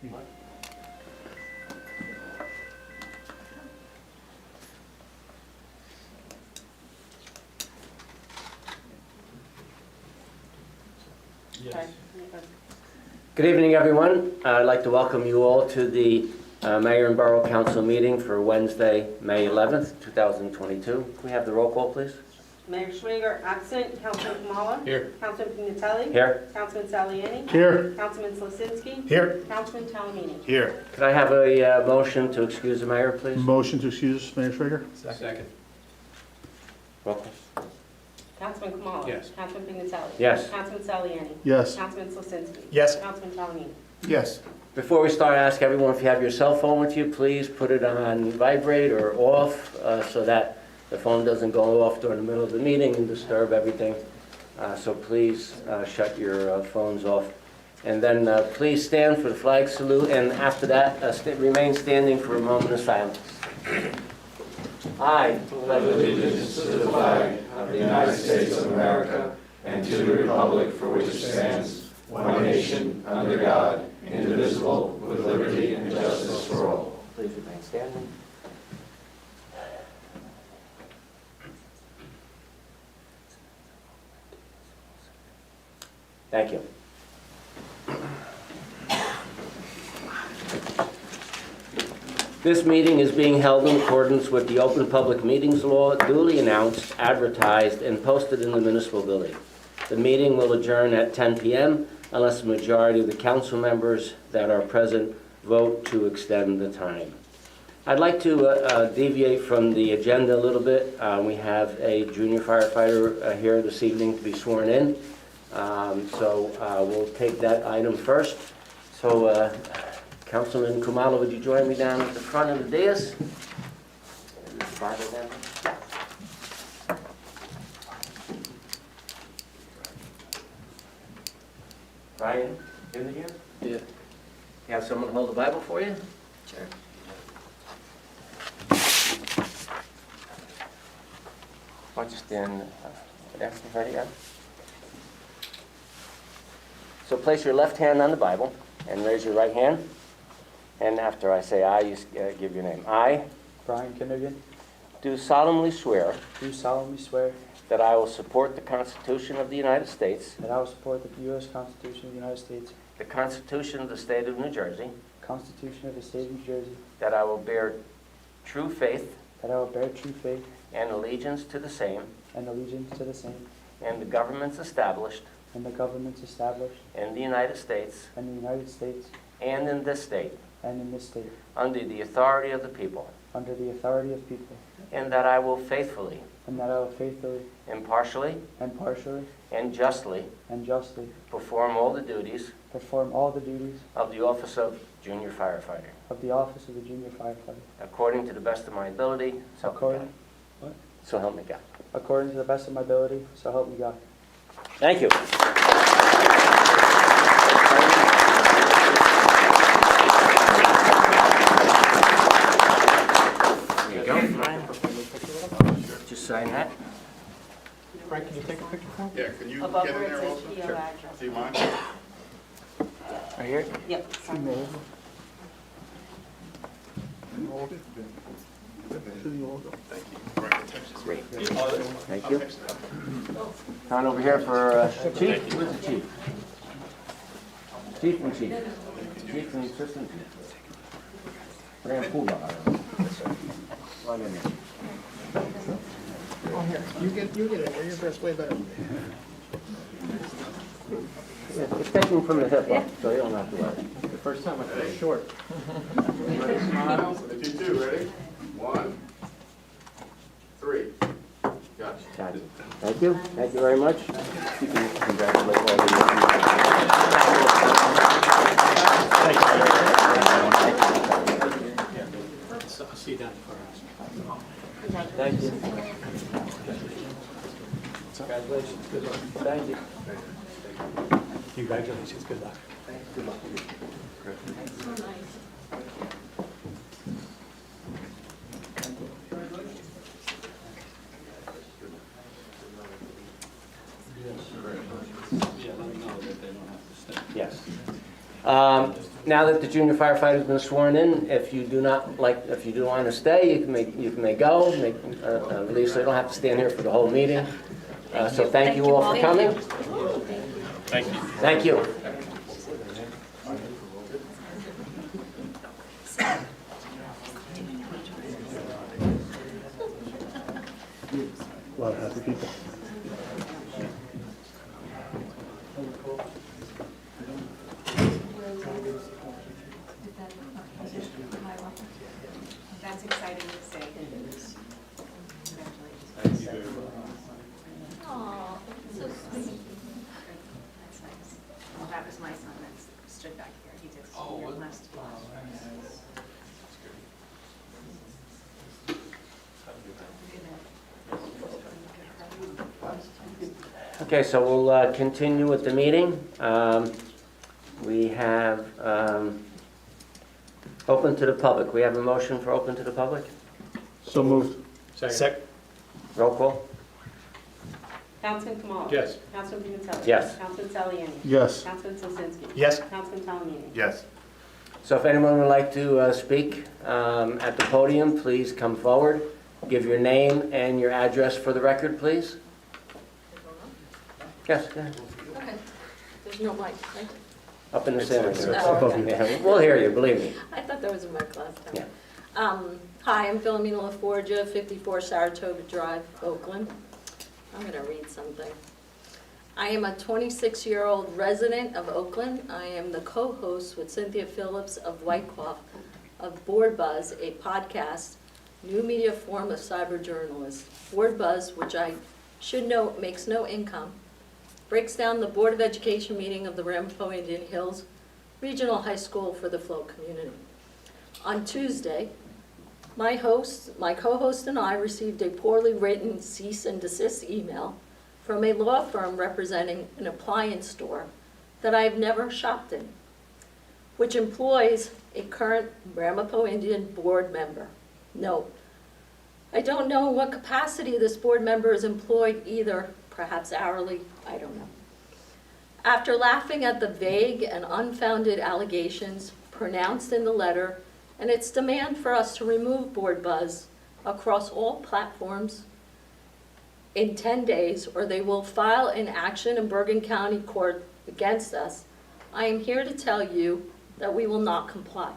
Yes. Good evening, everyone. I'd like to welcome you all to the Mayor and Borough Council meeting for Wednesday, May 11th, 2022. Can we have the roll call, please? Mayor Schwager absent. Councilman Kamala. Here. Councilman Pignatelli. Here. Councilman Saliani. Here. Councilman Slasinski. Here. Councilman Talamini. Here. Could I have a motion to excuse the mayor, please? Motion to excuse Mayor Schrager? Second. Roll call. Councilman Kamala. Yes. Councilman Pignatelli. Yes. Councilman Saliani. Yes. Councilman Slasinski. Yes. Councilman Talamini. Yes. Before we start, I ask everyone if you have your cell phone with you, please put it on vibrate or off so that the phone doesn't go off during the middle of the meeting and disturb everything. So please shut your phones off. And then please stand for the flag salute, and after that, remain standing for a moment of silence. I pledge allegiance to the flag of the United States of America and to the republic for which it stands, one nation, under God, indivisible, with liberty and justice for all. Please remain standing. Thank you. This meeting is being held in accordance with the Open Public Meetings Law, duly announced, advertised, and posted in the municipal building. The meeting will adjourn at 10 p.m. unless the majority of the council members that are present vote to extend the time. I'd like to deviate from the agenda a little bit. We have a junior firefighter here this evening to be sworn in. So we'll take that item first. So Councilman Kumalo, would you join me down at the front of the dais? Brian, in here? Yeah. You have someone hold the Bible for you? Sure. Why don't you stand there? Ready? So place your left hand on the Bible and raise your right hand. And after I say I, you give your name. I Brian Kindergan, do solemnly swear do solemnly swear that I will support the Constitution of the United States, that I will support the U.S. Constitution of the United States, the Constitution of the State of New Jersey, the Constitution of the State of New Jersey, that I will bear true faith that I will bear true faith and allegiance to the same, and allegiance to the same, and the governments established and the governments established in the United States in the United States and in this state, and in this state, under the authority of the people, under the authority of people, and that I will faithfully, and that I will faithfully, impartially, impartially, and justly and justly perform all the duties perform all the duties of the office of junior firefighter, of the office of the junior firefighter, according to the best of my ability, so help me according, God. So help me God. according to the best of my ability, so help me God. Thank you. There you go, Brian. Just sign that. Frank, can you take a picture for me? Yeah, can you Above get in where there it also? says PO address. Do you mind? Right here? Yep. Great. Thank you. Turn over here for Chief. Where's the Chief? Chief and Chief. Chief and Assistant Chief. Ram Pula. Right in there. Oh, here. You get it. Your dress way better. It's taken from the hip up, so you don't have to worry. The first time I feel short. Ready, smile. Ready, two, ready? 1, 3. Gotcha. Got it. Thank you. Thank you very much. You can congratulate all the I'll see you down for us. Thank you. Congratulations. Good luck. Thank you. Congratulations. Good luck. Good luck. Yeah, let me know that they don't have to stay. Yes. Now that the junior firefighter's been sworn in, if you do want to stay, you may go, leave, so you don't have to stand here for the whole meeting. So thank you all for coming. Thank you. Thank you. A lot of happy people. That's exciting to say. Congratulations. Aw, so sweet. That's nice. Well, that was my son that stood back here. He did school last year. Okay, so we'll continue with the meeting. We have open to the public. We have a motion for open to the public? So moved. Second. Roll call? Councilman Kamala. Yes. Councilman Pimentel. Yes. Councilman Saliani. Yes. Councilman Solzinski. Yes. Councilman Talamini. Yes. So if anyone would like to speak at the podium, please come forward. Give your name and your address for the record, please. Yes, go ahead. Okay. There's no mic, right? Up in the center. Oh, Above you. Yeah, we'll hear you, believe me. I thought there was a mic last time. Yeah. Hi, I'm Philomena LaForgia, 54 Saratoga Drive, Oakland. I'm going to read something. I am a 26-year-old resident of Oakland. I am the co-host with Cynthia Phillips of Whitecloth of Board Buzz, a podcast, new media form of cyber journalists. Board Buzz, which I should note makes no income, breaks down the Board of Education meeting of the Ramapo Indian Hills Regional High School for the Flow community. On Tuesday, my co-host and I received a poorly written cease and desist email from a law firm representing an appliance store that I have never shopped in, which employs a current Ramapo Indian board member. Note, I don't know what capacity this board member is employed either, perhaps hourly, I don't know. After laughing at the vague and unfounded allegations pronounced in the letter and its demand for us to remove Board Buzz across all platforms in 10 days, or they will file an action in Bergen County Court against us, I am here to tell you that we will not comply.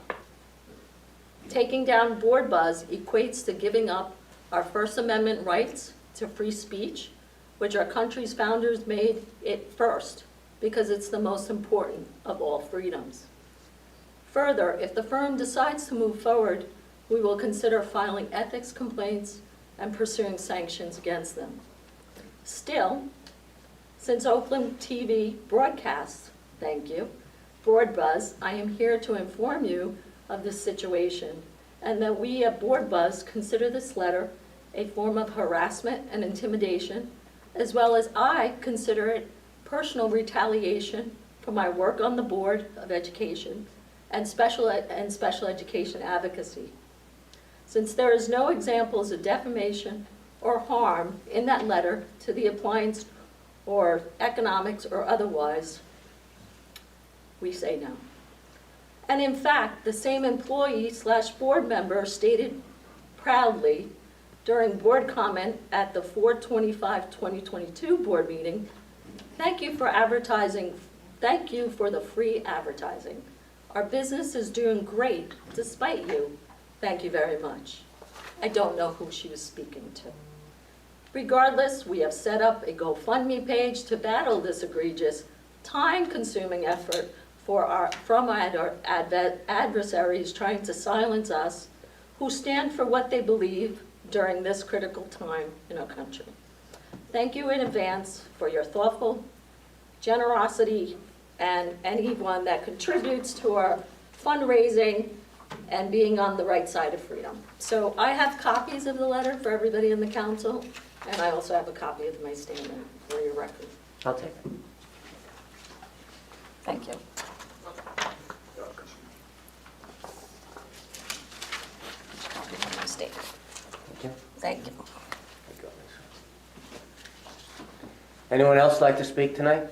Taking down Board Buzz equates to giving up our First Amendment rights to free speech, which our country's founders made it first, because it's the most important of all freedoms. Further, if the firm decides to move forward, we will consider filing ethics complaints and pursuing sanctions against them. Still, since Oakland TV broadcasts, thank you, Board Buzz, I am here to inform you of this situation, and that we at Board Buzz consider this letter a form of harassment and intimidation, as well as I consider it personal retaliation for my work on the Board of Education and special education advocacy. Since there is no examples of defamation or harm in that letter to the appliance or economics or otherwise, we say no. And in fact, the same employee/board member stated proudly during board comment at the 4/25/2022 board meeting, thank you for advertising, thank you for the free advertising. Our business is doing great despite you. Thank you very much. I don't know who she was speaking to. Regardless, we have set up a GoFundMe page to battle this egregious, time-consuming effort from our adversaries trying to silence us, who stand for what they believe during this critical time in our country. Thank you in advance for your thoughtful generosity and anyone that contributes to our fundraising and being on the right side of freedom. So I have copies of the letter for everybody in the council, and I also have a copy of my statement for your record. I'll take it. Thank you. Thank you. Thank you. Anyone else like to speak tonight?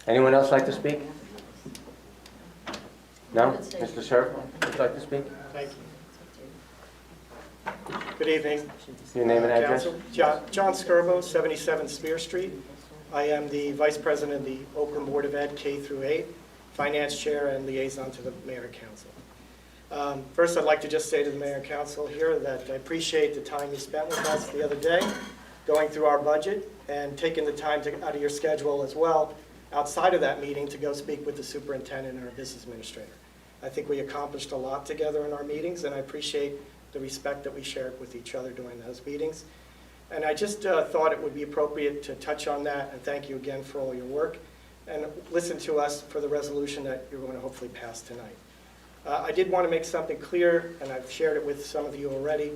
Anyone else like to speak? No? Mr. Sherp, would you like to speak? Thank you. Good evening. Your name and address? Council. John Skirbo, 77 Spear Street. I am the Vice President of the Oakland Board of Ed, K through 8, Finance Chair and Liaison to the Mayor and Council. First, I'd like to just say to the Mayor and Council here that I appreciate the time you spent with us the other day, going through our budget, and taking the time out of your schedule as well, outside of that meeting, to go speak with the superintendent and our business administrator. I think we accomplished a lot together in our meetings, and I appreciate the respect that we shared with each other during those meetings. And I just thought it would be appropriate to touch on that, and thank you again for all your work, and listen to us for the resolution that you're going to hopefully pass tonight. I did want to make something clear, and I've shared it with some of you already.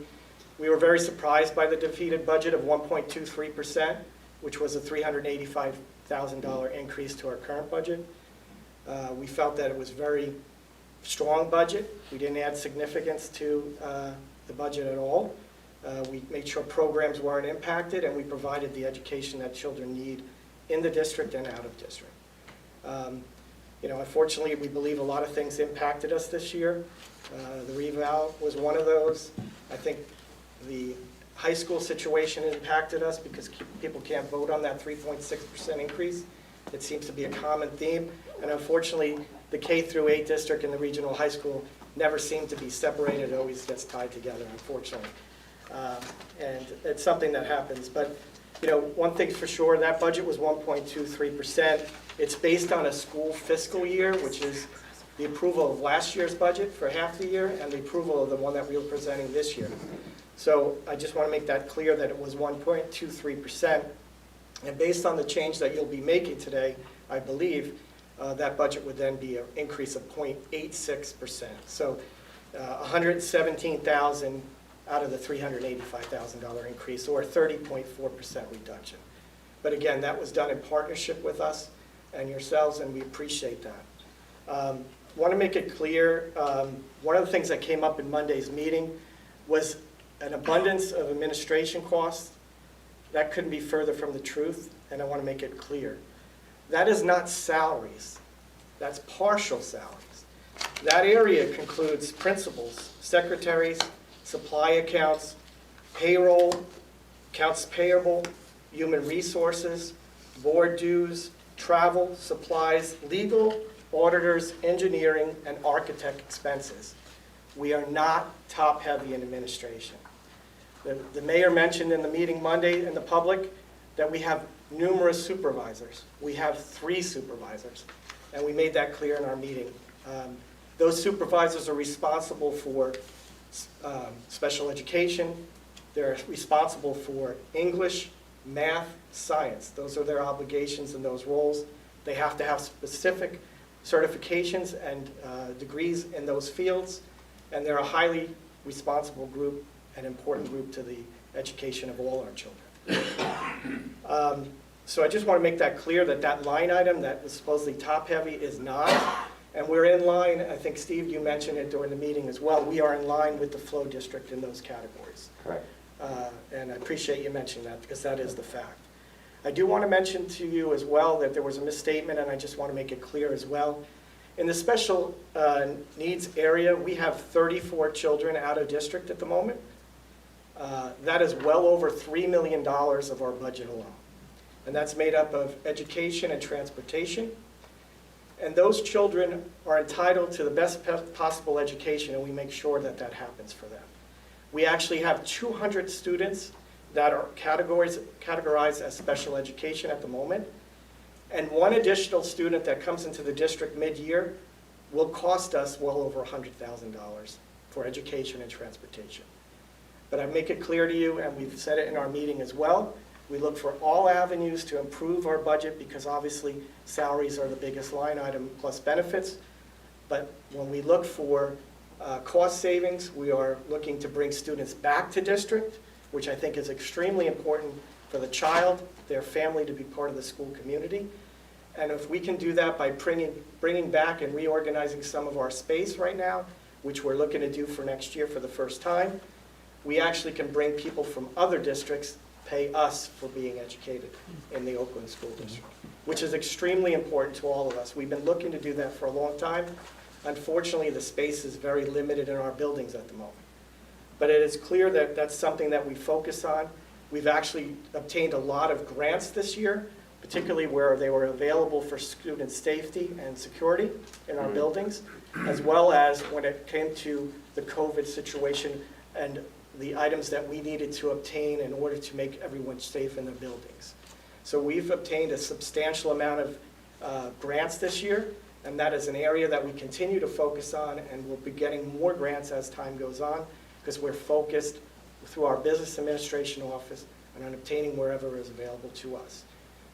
We were very surprised by the defeated budget of 1.23%, which was a $385,000 increase to our current budget. We felt that it was a very strong budget. We didn't add significance to the budget at all. We made sure programs weren't impacted, and we provided the education that children need in the district and out of district. Unfortunately, we believe a lot of things impacted us this year. The reval was one of those. I think the high school situation impacted us because people can't vote on that 3.6% increase. It seems to be a common theme. And unfortunately, the K through 8 district and the regional high school never seem to be separated. It always gets tied together, unfortunately. And it's something that happens. But one thing's for sure, that budget was 1.23%. It's based on a school fiscal year, which is the approval of last year's budget for half the year and the approval of the one that we were presenting this year. So I just want to make that clear that it was 1.23%. And based on the change that you'll be making today, I believe, that budget would then be an increase of 0.86%. So $117,000 out of the $385,000 increase, or a 30.4% reduction. But again, that was done in partnership with us and yourselves, and we appreciate that. Want to make it clear, one of the things that came up in Monday's meeting was an abundance of administration costs. That couldn't be further from the truth, and I want to make it clear. That is not salaries. That's partial salaries. That area includes principals, secretaries, supply accounts, payroll, accounts payable, human resources, board dues, travel, supplies, legal, auditors, engineering, and architect expenses. We are not top-heavy in administration. The mayor mentioned in the meeting Monday in the public that we have numerous supervisors. We have 3 supervisors, and we made that clear in our meeting. Those supervisors are responsible for special education. They're responsible for English, math, science. Those are their obligations in those roles. They have to have specific certifications and degrees in those fields, and they're a highly responsible group, an important group to the education of all our children. So I just want to make that clear that that line item that was supposedly top-heavy is not. And we're in line, I think, Steve, you mentioned it during the meeting as well, we are in line with the flow district in those categories. Correct. And I appreciate you mentioning that, because that is the fact. I do want to mention to you as well that there was a misstatement, and I just want to make it clear as well. In the special needs area, we have 34 children out of district at the moment. That is well over $3 million of our budget alone. And that's made up of education and transportation. And those children are entitled to the best possible education, and we make sure that that happens for them. We actually have 200 students that are categorized as special education at the moment. And one additional student that comes into the district mid-year will cost us well over $100,000 for education and transportation. But I make it clear to you, and we've said it in our meeting as well, we look for all avenues to improve our budget, because obviously salaries are the biggest line item plus benefits. But when we look for cost savings, we are looking to bring students back to district, which I think is extremely important for the child, their family, to be part of the school community. And if we can do that by bringing back and reorganizing some of our space right now, which we're looking to do for next year for the first time, we actually can bring people from other districts pay us for being educated in the Oakland School District, which is extremely important to all of us. We've been looking to do that for a long time. Unfortunately, the space is very limited in our buildings at the moment. But it is clear that that's something that we focus on. We've actually obtained a lot of grants this year, particularly where they were available for student safety and security in our buildings, as well as when it came to the COVID situation and the items that we needed to obtain in order to make everyone safe in their buildings. So we've obtained a substantial amount of grants this year, and that is an area that we continue to focus on, and we'll be getting more grants as time goes on, because we're focused through our business administration office and on obtaining wherever is available to us.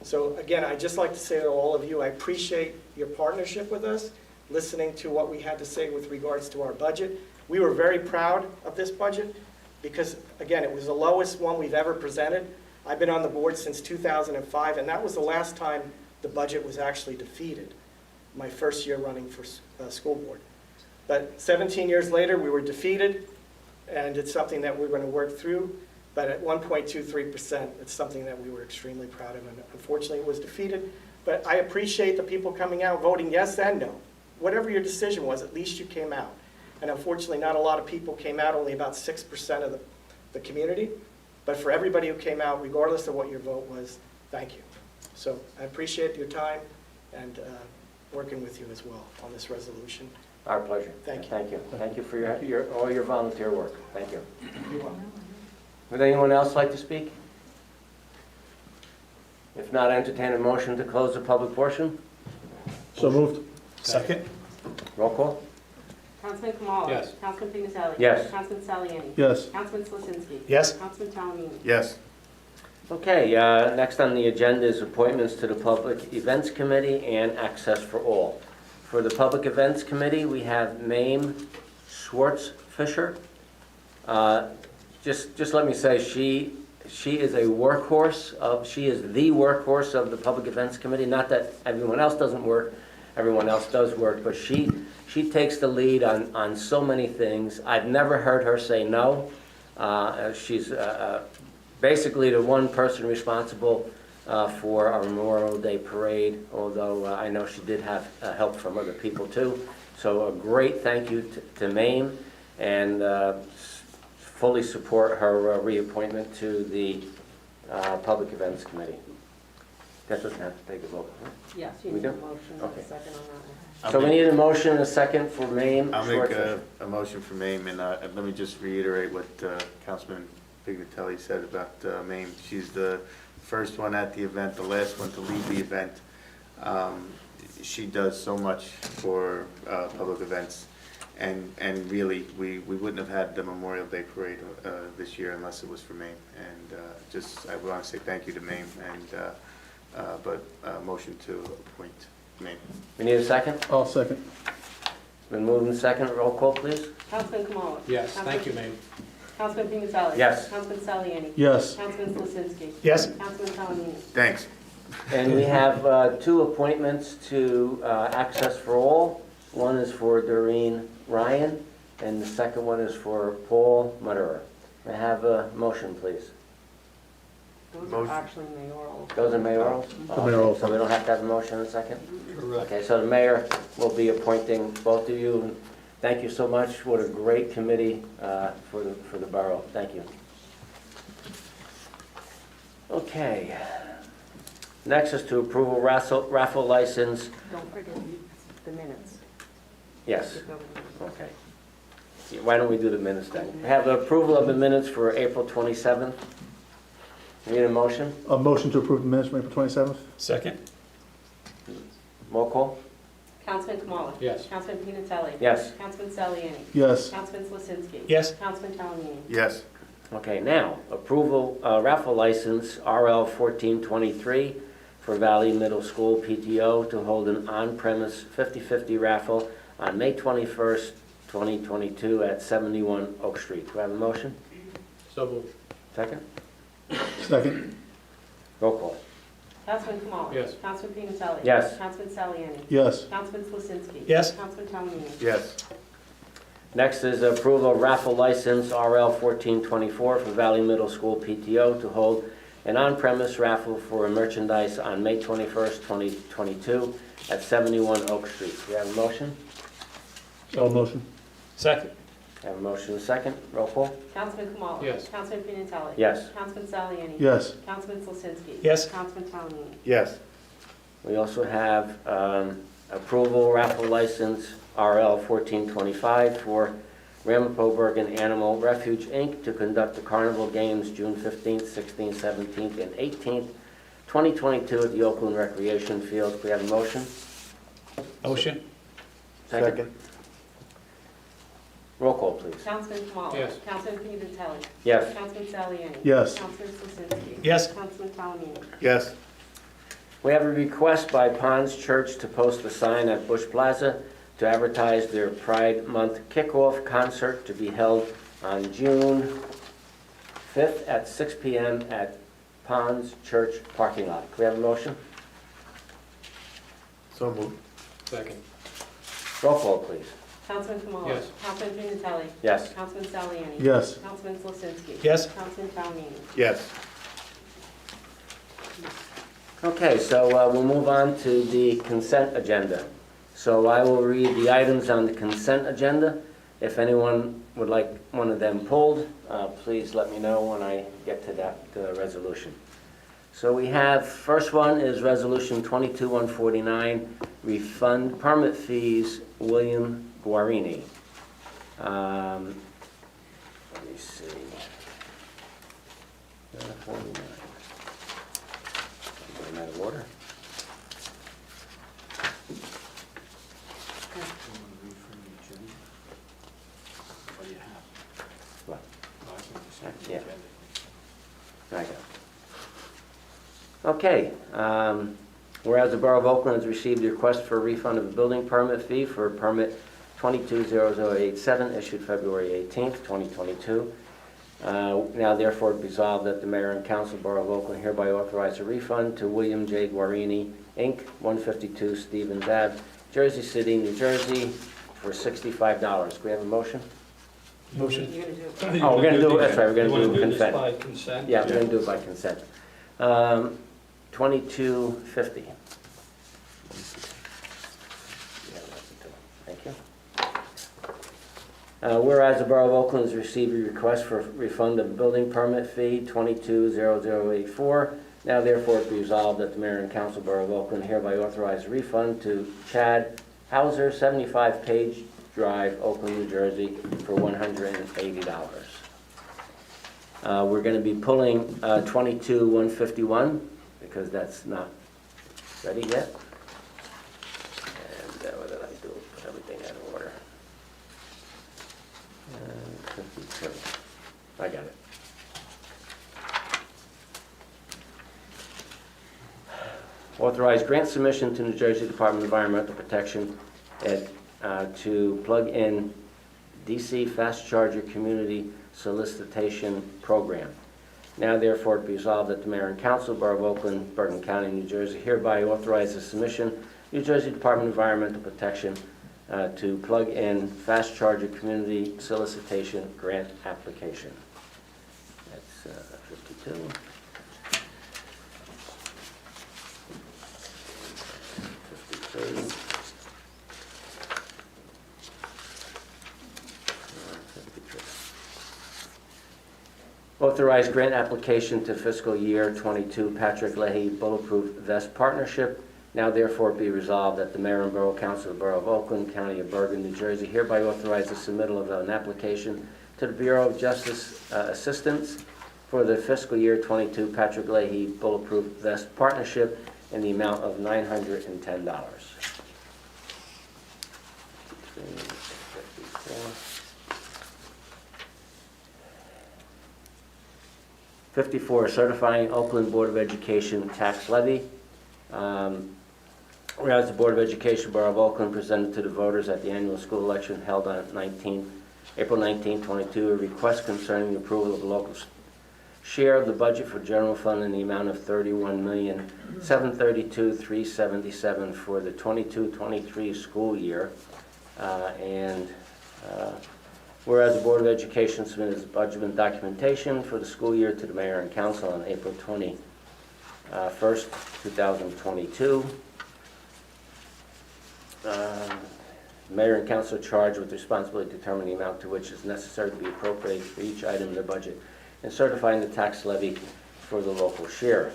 So again, I'd just like to say to all of you, I appreciate your partnership with us, listening to what we had to say with regards to our budget. We were very proud of this budget because, again, it was the lowest one we've ever presented. I've been on the board since 2005, and that was the last time the budget was actually defeated, my first year running for school board. But 17 years later, we were defeated, and it's something that we're going to work through. But at 1.23%, it's something that we were extremely proud of, and unfortunately it was defeated. But I appreciate the people coming out, voting yes and no. Whatever your decision was, at least you came out. And unfortunately, not a lot of people came out, only about 6% of the community. But for everybody who came out, regardless of what your vote was, thank you. So I appreciate your time and working with you as well on this resolution. Our pleasure. Thank you. Thank you. Thank you for all your volunteer work. Thank you. You're welcome. Would anyone else like to speak? If not, entertain a motion to close the public portion. So moved. Second? Roll call. Councilman Kamala. Yes. Councilman Pignatelli. Yes. Councilman Saliani. Yes. Councilman Slisinski. Yes. Councilman Talamini. Yes. Okay, next on the agenda is appointments to the Public Events Committee and Access for All. For the Public Events Committee, we have Mame Schwartz-Fisher. Just let me say, she is a workhorse she is the workhorse of the Public Events Committee. Not that everyone else doesn't work, everyone else does work, but she takes the lead on so many things. I've never heard her say no. She's basically the one person responsible for our Memorial Day Parade, although I know she did have help from other people too. So a great thank you to Mame, and fully support her reappointment to the Public Events Committee. That doesn't have to take a vote, right? Yes, you We need a do? motion and Okay. a second on that one. So we need a motion and a second for Mame I'll make Schwartz-Fisher. a motion for Mame, and let me just reiterate what Councilman Pignatelli said about Mame. She's the first one at the event, the last one to leave the event. She does so much for public events, and really, we wouldn't have had the Memorial Day Parade this year unless it was for Mame. And I want to say thank you to Mame, and motion to appoint Mame. We need a second? I'll second. Been moved and second. Roll call, please. Councilman Kamala. Yes, thank you, Mame. Councilman Pignatelli. Yes. Councilman Saliani. Yes. Councilman Slisinski. Yes. Councilman Talamini. Thanks. And we have two appointments to Access for All. One is for Doreen Ryan, and the second one is for Paul Mutterer. May I have a motion, please? Those Motion. are actually mayoral. Those are mayorals? mayoral. So we don't have to have a motion in a second? Correct. Okay, so the mayor will be appointing both of you. And thank you so much. What a great committee for the borough. Thank you. Okay. Next is to approval raffle license. Don't forget the minutes. Yes. Skip over the minutes. Okay. Why don't we do the minutes then? We have the approval of the minutes for April 27th. Need a motion? A motion to approve the minutes from April 27th? Second? Roll call? Councilman Kamala. Yes. Councilman Pignatelli. Yes. Councilman Saliani. Yes. Councilman Slisinski. Yes. Councilman Talamini. Yes. Okay, now, approval raffle license RL 1423 for Valley Middle School PTO to hold an on-premise 50/50 raffle on May 21st, 2022 at 71 Oak Street. Do I have a motion? So moved. Second? Second? Roll call. Councilman Kamala. Yes. Councilman Pignatelli. Yes. Councilman Saliani. Yes. Councilman Slisinski. Yes. Councilman Talamini. Yes. Next is approval of raffle license RL 1424 for Valley Middle School PTO to hold an on-premise raffle for merchandise on May 21st, 2022 at 71 Oak Street. Do we have a motion? So motion. Second. We have a motion and a second. Roll call? Councilman Kamala. Yes. Councilman Pimentelli. Yes. Councilman Saliani. Yes. Councilman Slisinski. Yes. Councilman Talamini. Yes. We also have approval raffle license RL 1425 for Ramapo Bergen Animal Refuge, Inc. to conduct the Carnival Games June 15th, 16th, 17th, and 18th, 2022 at the Oakland Recreation Field. Can we have a motion? Motion. Second. Roll call, please. Councilman Kamala. Yes. Councilman Pimentelli. Yes. Councilman Saliani. Yes. Councilman Slisinski. Yes. Councilman Talamini. Yes. We have a request by Ponds Church to post a sign at Bush Plaza to advertise their Pride Month kickoff concert to be held on June 5th at 6 p.m. at Ponds Church parking lot. Can we have a motion? So moved. Second. Roll call, please. Councilman Kamala. Yes. Councilman Pimentelli. Yes. Councilman Saliani. Yes. Councilman Slisinski. Yes. Councilman Talamini. Yes. Okay, so we'll move on to the consent agenda. So I will read the items on the consent agenda. If anyone would like one of them pulled, please let me know when I get to that resolution. So we have, first one is Resolution 22-149, refund permit fees, William Guarini. Let me see. 49. I'm out of order. What? Yeah. I got it. Okay, whereas the Borough of Oakland has received a request for a refund of a building permit fee for permit 220087 issued February 18th, 2022. Now therefore resolved that the Mayor and Council, Borough of Oakland hereby authorize a refund to William J. Guarini, Inc., 152 Stevens Ave, Jersey City, New Jersey, for $65. Can we have a motion? Motion. You're going to do it. Oh, we're gonna do, that's right, we're You gonna wanna do do this consent. by consent? Yeah, we're gonna do it by consent. 2250. Thank you. Whereas the Borough of Oakland has received a request for refund of building permit fee 220084, now therefore be resolved that the Mayor and Council, Borough of Oakland hereby authorize a refund to Chad Hauser, 75 Page Drive, Oakland, New Jersey, for $180. We're going to be pulling 22-151 because that's not ready yet. And what did I do? Put everything out of order. 52. I got it. Authorize grant submission to New Jersey Department of Environmental Protection to plug in DC Fast Charger Community Solicitation Program. Now therefore be resolved that the Mayor and Council, Borough of Oakland, Bergen County, New Jersey, hereby authorize the submission, New Jersey Department of Environmental Protection, to plug in Fast Charger Community Solicitation Grant Application. That's 52. 53. Authorize grant application to fiscal year 22 Patrick Leahy Bulletproof Vest Partnership. Now therefore be resolved that the Mayor and Borough Council of the Borough of Oakland, County of Bergen, New Jersey, hereby authorize the submittal of an application to the Bureau of Justice Assistance for the fiscal year 22 Patrick Leahy Bulletproof Vest Partnership in the amount of $910. 54, certifying Oakland Board of Education tax levy. Whereas the Board of Education, Borough of Oakland, presented to the voters at the annual school election held on April 19, 22, a request concerning the approval of the local share of the budget for general fund in the amount of $31,732,377 for the 22-23 school year, and Whereas the Board of Education submitted its budget and documentation for the school year to the mayor and council on April 21st, 2022. Mayor and council are charged with the responsibility to determine the amount to which is necessary to be appropriated for each item in the budget and certifying the tax levy for the local share.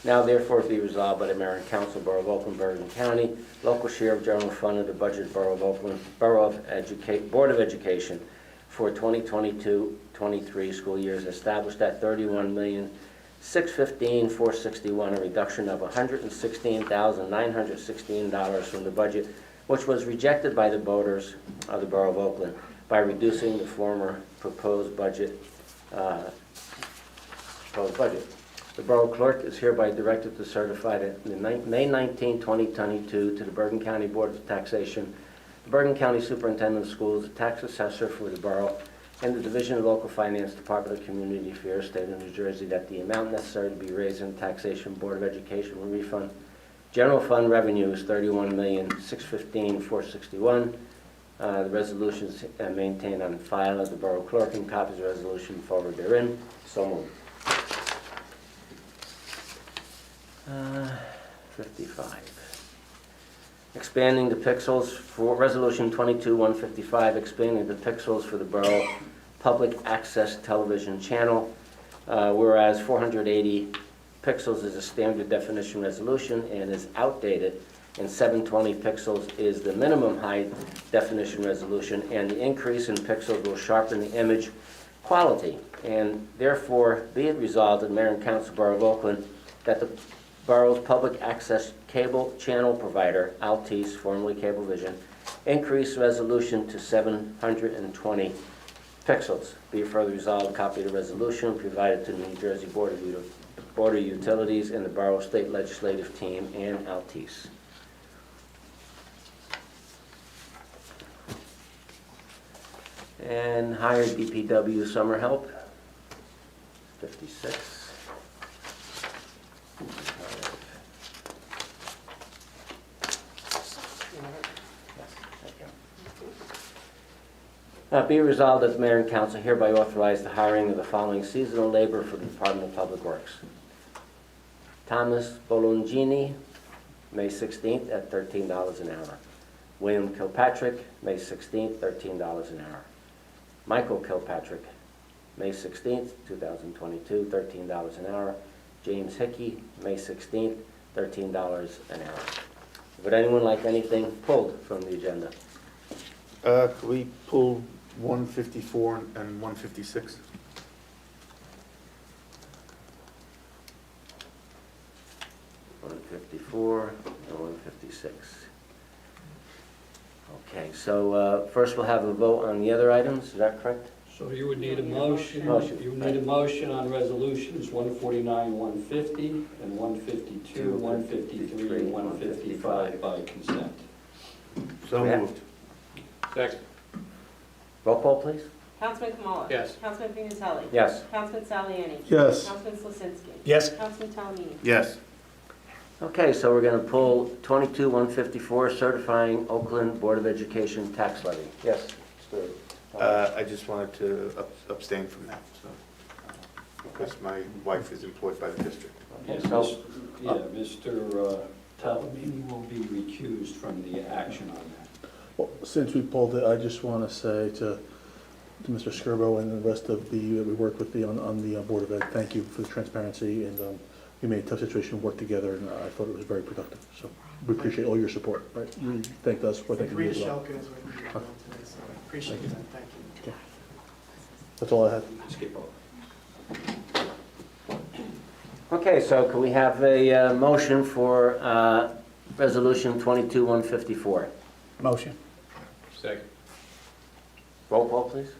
Now therefore be resolved by the mayor and council, Borough of Oakland, Bergen County, local share of general fund of the budget Borough of Oakland, Board of Education for 2022-23 school years established at $31,615,461, a reduction of $116,916 from the budget, which was rejected by the voters of the Borough of Oakland by reducing the former proposed budget. The Borough Clerk is hereby directed to certify that May 19, 2022, to the Bergen County Board of Taxation, the Bergen County Superintendent of Schools, the tax assessor for the borough, and the Division of Local Finance, Department of Community Affairs, State of New Jersey, that the amount necessary to be raised in the Taxation Board of Education will refund general fund revenue is $31,615,461. The resolution is maintained on file at the Borough Clerk, and copies of the resolution forwarded therein. So moved. 55. Expanding the pixels for Resolution 22-155, expanding the pixels for the Borough Public Access Television Channel. Whereas 480 pixels is a standard definition resolution and is outdated, and 720 pixels is the minimum high definition resolution, and the increase in pixels will sharpen the image quality. And therefore, be it resolved that Mayor and Council, Borough of Oakland, that the borough's public access cable channel provider, Altice, formerly Cablevision, increase resolution to 720 pixels. Be it further resolved, a copy of the resolution provided to the New Jersey Board of Utilities and the Borough State Legislative Team and Altice. And hired DPW summer help, 56. Be resolved that the Mayor and Council hereby authorize the hiring of the following seasonal labor for the Department of Public Works. Thomas Bolongini, May 16th at $13 an hour. William Kilpatrick, May 16th, $13 an hour. Michael Kilpatrick, May 16th, 2022, $13 an hour. James Hickey, May 16th, $13 an hour. Would anyone like anything pulled from the agenda? Could we pull 154 and 156? $154 and 156. Okay, so first we'll have a vote on the other items, is that correct? So you would need a motion. Motion. You would need a motion on resolutions 149, 150, and 152, 153, and 155 by consent. So Yeah. moved. Second. Roll call, please. Councilman Kamala? Yes. Councilman Pignatelli? Yes. Councilman Saliani? Yes. Councilman Slisinski? Yes. Councilman Talamini? Yes. Okay, so we're going to pull 22-154, certifying Oakland Board of Education tax levy. Yes. Mr. I just wanted to abstain from that, so, because my wife is employed by the district. Okay, Yes, so, Mr. Talamini will be recused from the action on that. Well, since we pulled it, I just want to say to Mr. Skirbo and the rest of we work with on the Board of Ed, thank you for the transparency, and we made a tough situation work together, and I thought it was very productive. So we appreciate all your support, right? You thanked us for thanking you Rita as well. Shelkin is with me as well today, so I appreciate that, thank you. Okay. That's all I had. Skip over. okay, so can we have a motion for resolution 22-154? Motion. Second. Roll call, please.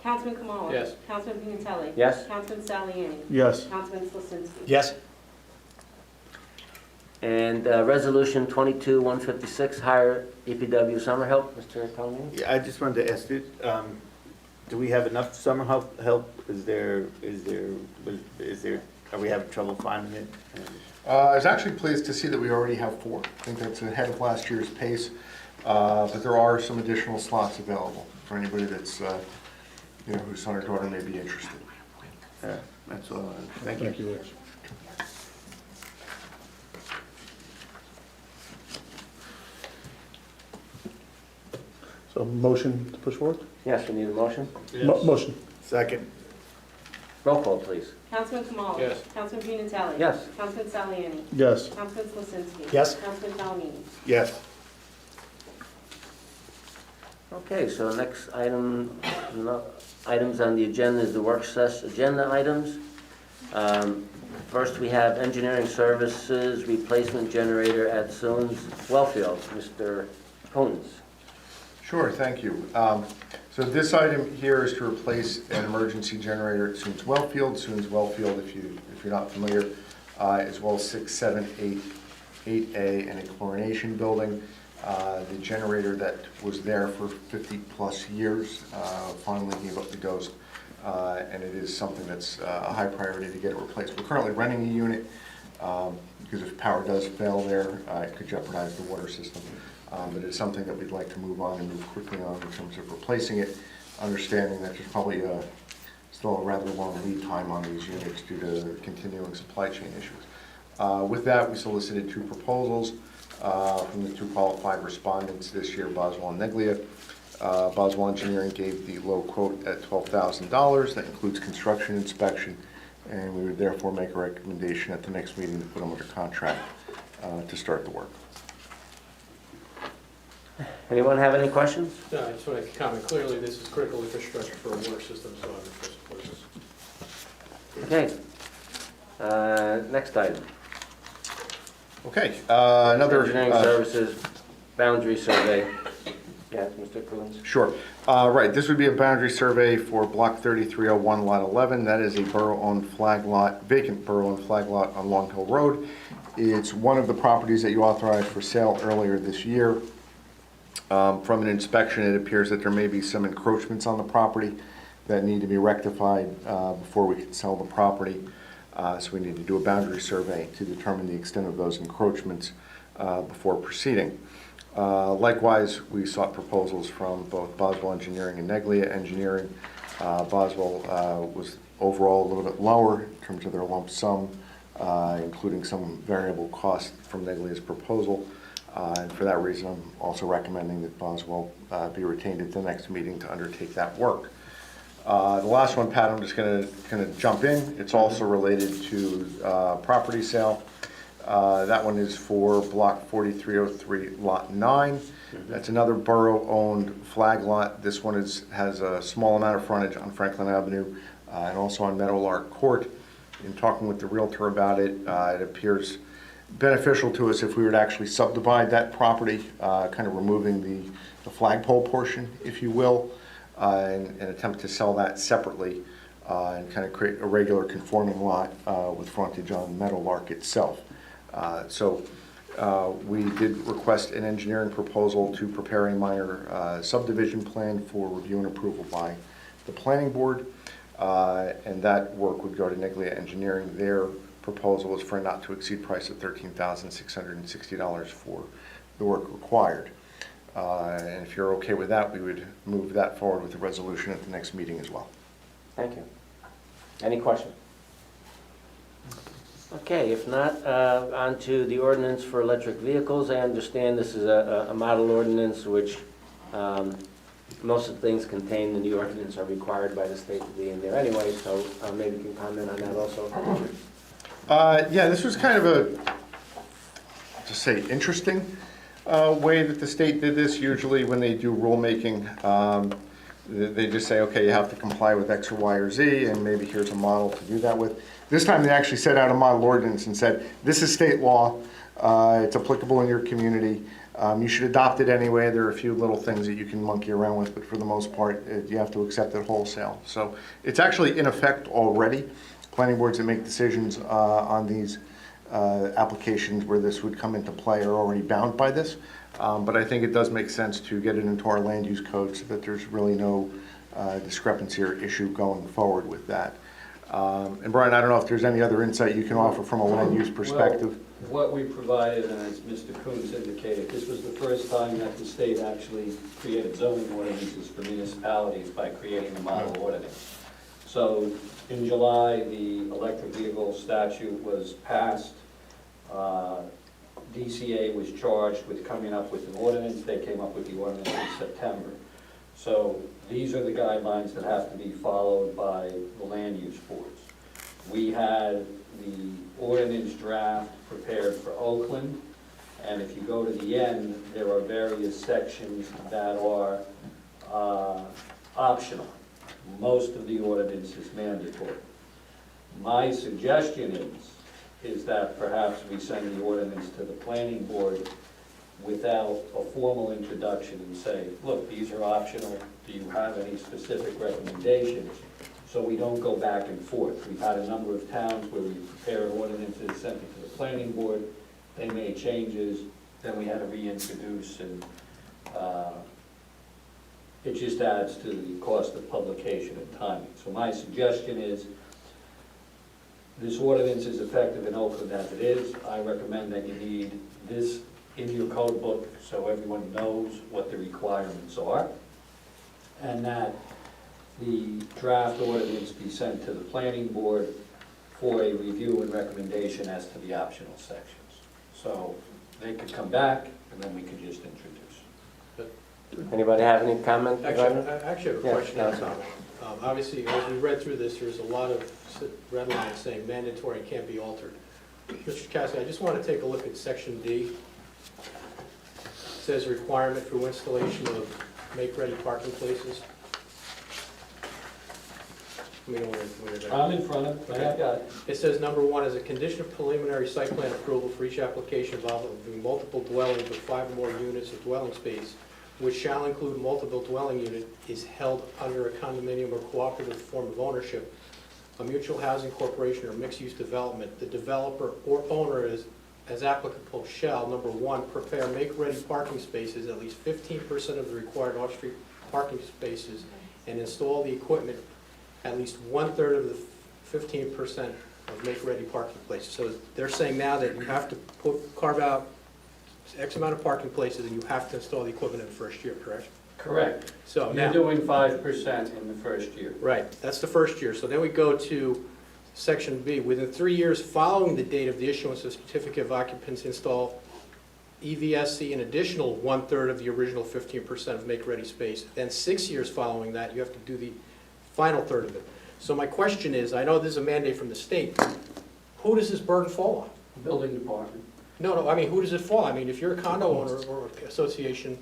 Councilman Kamala? Yes. Councilman Pignatelli? Yes. Councilman Saliani? Yes. Councilman Slisinski? Yes. And resolution 22-156, hire DPW summer help, Mr. Talamini? Yeah, I just wanted to ask you, do we have enough summer help? Are we having trouble finding it? I was actually pleased to see that we already have 4. I think that's ahead of last year's pace, but there are some additional slots available for anybody that's, whose son or daughter may be interested. Yeah, that's all. Thank you. Thank you, Rich. So motion to push forward? Yes, we need a motion. Motion. Second. Roll call, please. Councilman Kamala? Yes. Councilman Vinatelli? Yes. Councilman Saliani? Yes. Councilman Slisinski? Yes. Councilman Palomino? Yes. Okay, so next item, items on the agenda is the work session agenda items. First, we have engineering services replacement generator at Soon's Welfield. Mr. Coons. Sure, thank you. So this item here is to replace an emergency generator at Soon's Welfield. Soon's Welfield, if you're not familiar, as well as 6, 7, 8A, and a chlorination building. The generator that was there for 50-plus years finally gave up the ghost, and it is something that's a high priority to get it replaced. We're currently renting a unit because if power does fail there, it could jeopardize the water system. But it's something that we'd like to move on and move quickly on in terms of replacing it, understanding that there's probably still a rather long lead time on these units due to continuing supply chain issues. With that, we solicited 2 proposals from the 2 qualified respondents this year, Boswell and Neglia. Boswell Engineering gave the low quote at $12,000. That includes construction inspection, and we would therefore make a recommendation at the next meeting to put them under contract to start the work. Anyone have any questions? No, I just want to comment clearly, this is critical infrastructure for a water system, so I would support this. Okay. Next item. Okay, another... Engineering services boundary survey. Yes, Mr. Coons. Sure. Right, this would be a boundary survey for Block 3301, Lot 11. That is a borough-owned flag lot, vacant borough-owned flag lot on Long Hill Road. It's one of the properties that you authorized for sale earlier this year. From an inspection, it appears that there may be some encroachments on the property that need to be rectified before we can sell the property. So we need to do a boundary survey to determine the extent of those encroachments before proceeding. Likewise, we sought proposals from both Boswell Engineering and Neglia Engineering. Boswell was overall a little bit lower in terms of their lump sum, including some variable cost from Neglia's proposal. And for that reason, I'm also recommending that Boswell be retained at the next meeting to undertake that work. The last one, Pat, I'm just going to jump in. It's also related to property sale. That one is for Block 4303, Lot 9. That's another borough-owned flag lot. This one has a small amount of frontage on Franklin Avenue and also on Meadowlark Court. In talking with the realtor about it, it appears beneficial to us if we were to actually subdivide that property, kind of removing the flagpole portion, if you will, and attempt to sell that separately and kind of create a regular conforming lot with frontage on Meadowlark itself. So we did request an engineering proposal to prepare a minor subdivision plan for review and approval by the planning board, and that work would go to Neglia Engineering. Their proposal is for a not to exceed price of $13,660 for the work required. And if you're okay with that, we would move that forward with a resolution at the next meeting as well. Thank you. Any questions? Okay, if not, on to the ordinance for electric vehicles. I understand this is a model ordinance which most of the things contained in the ordinance are required by the state to be in there anyway, so maybe you can comment on that also. Yeah, this was kind of a, to say, interesting way that the state did this. Usually when they do rulemaking, they just say, okay, you have to comply with X or Y or Z, and maybe here's a model to do that with. This time they actually set out a model ordinance and said, this is state law, it's applicable in your community, you should adopt it anyway. There are a few little things that you can monkey around with, but for the most part, you have to accept it wholesale. So it's actually in effect already. Planning boards that make decisions on these applications where this would come into play are already bound by this. But I think it does make sense to get it into our land use code so that there's really no discrepancy or issue going forward with that. And Brian, I don't know if there's any other insight you can offer from a land use perspective. what we provided, and as Mr. Coons indicated, this was the first time that the state actually created zoning ordinances for municipalities by creating a model ordinance. So in July, the electric vehicle statute was passed. DCA was charged with coming up with an ordinance. They came up with the ordinance in September. So these are the guidelines that have to be followed by the land use boards. We had the ordinance draft prepared for Oakland, and if you go to the end, there are various sections that are optional. Most of the ordinance is mandatory. My suggestion is that perhaps we send the ordinance to the planning board without a formal introduction and say, look, these are optional, do you have any specific recommendations? So we don't go back and forth. We've had a number of towns where we prepared ordinances, sent it to the planning board, they made changes, then we had to reintroduce, and it just adds to the cost of publication and timing. So my suggestion is, this ordinance is effective in Oakland as it is. I recommend that you need this in your code book so everyone knows what the requirements are, and that the draft ordinance be sent to the planning board for a review and recommendation as to the optional sections. So they could come back, and then we could just introduce. Anybody have any comment? Actually, I actually have a Yeah, question and a Councilman. comment. Obviously, as we read through this, there's a lot of red lines saying mandatory and can't be altered. Mr. Cassidy, I just want to take a look at section D. It says requirement for installation of make-ready parking places. Let me know when you're there. I'm in front of, I got it. It says number 1, as a condition of preliminary site plan approval for each application involving multiple dwellings with 5 or more units of dwelling space, which shall include multiple dwelling unit, is held under a condominium or cooperative form of ownership, a mutual housing corporation or mixed-use development. The developer or owner is, as applicable, shall, number 1, prepare make-ready parking spaces, at least 15% of the required off-street parking spaces, and install the equipment at least 1/3 of the 15% of make-ready parking places. So they're saying now that you have to carve out X amount of parking places, and you have to install the equipment in the first year, correct? Correct. So You're now, doing 5% in the first year. right, that's the first year. So then we go to section B. Within 3 years following the date of the issuance of certificate of occupancy, install EVSC an additional 1/3 of the original 15% of make-ready space. Then 6 years following that, you have to do the final third of it. So my question is, I know this is a mandate from the state, who does this burden fall on? Building department. No, I mean, who does it fall? I mean, if you're a condo owner or association,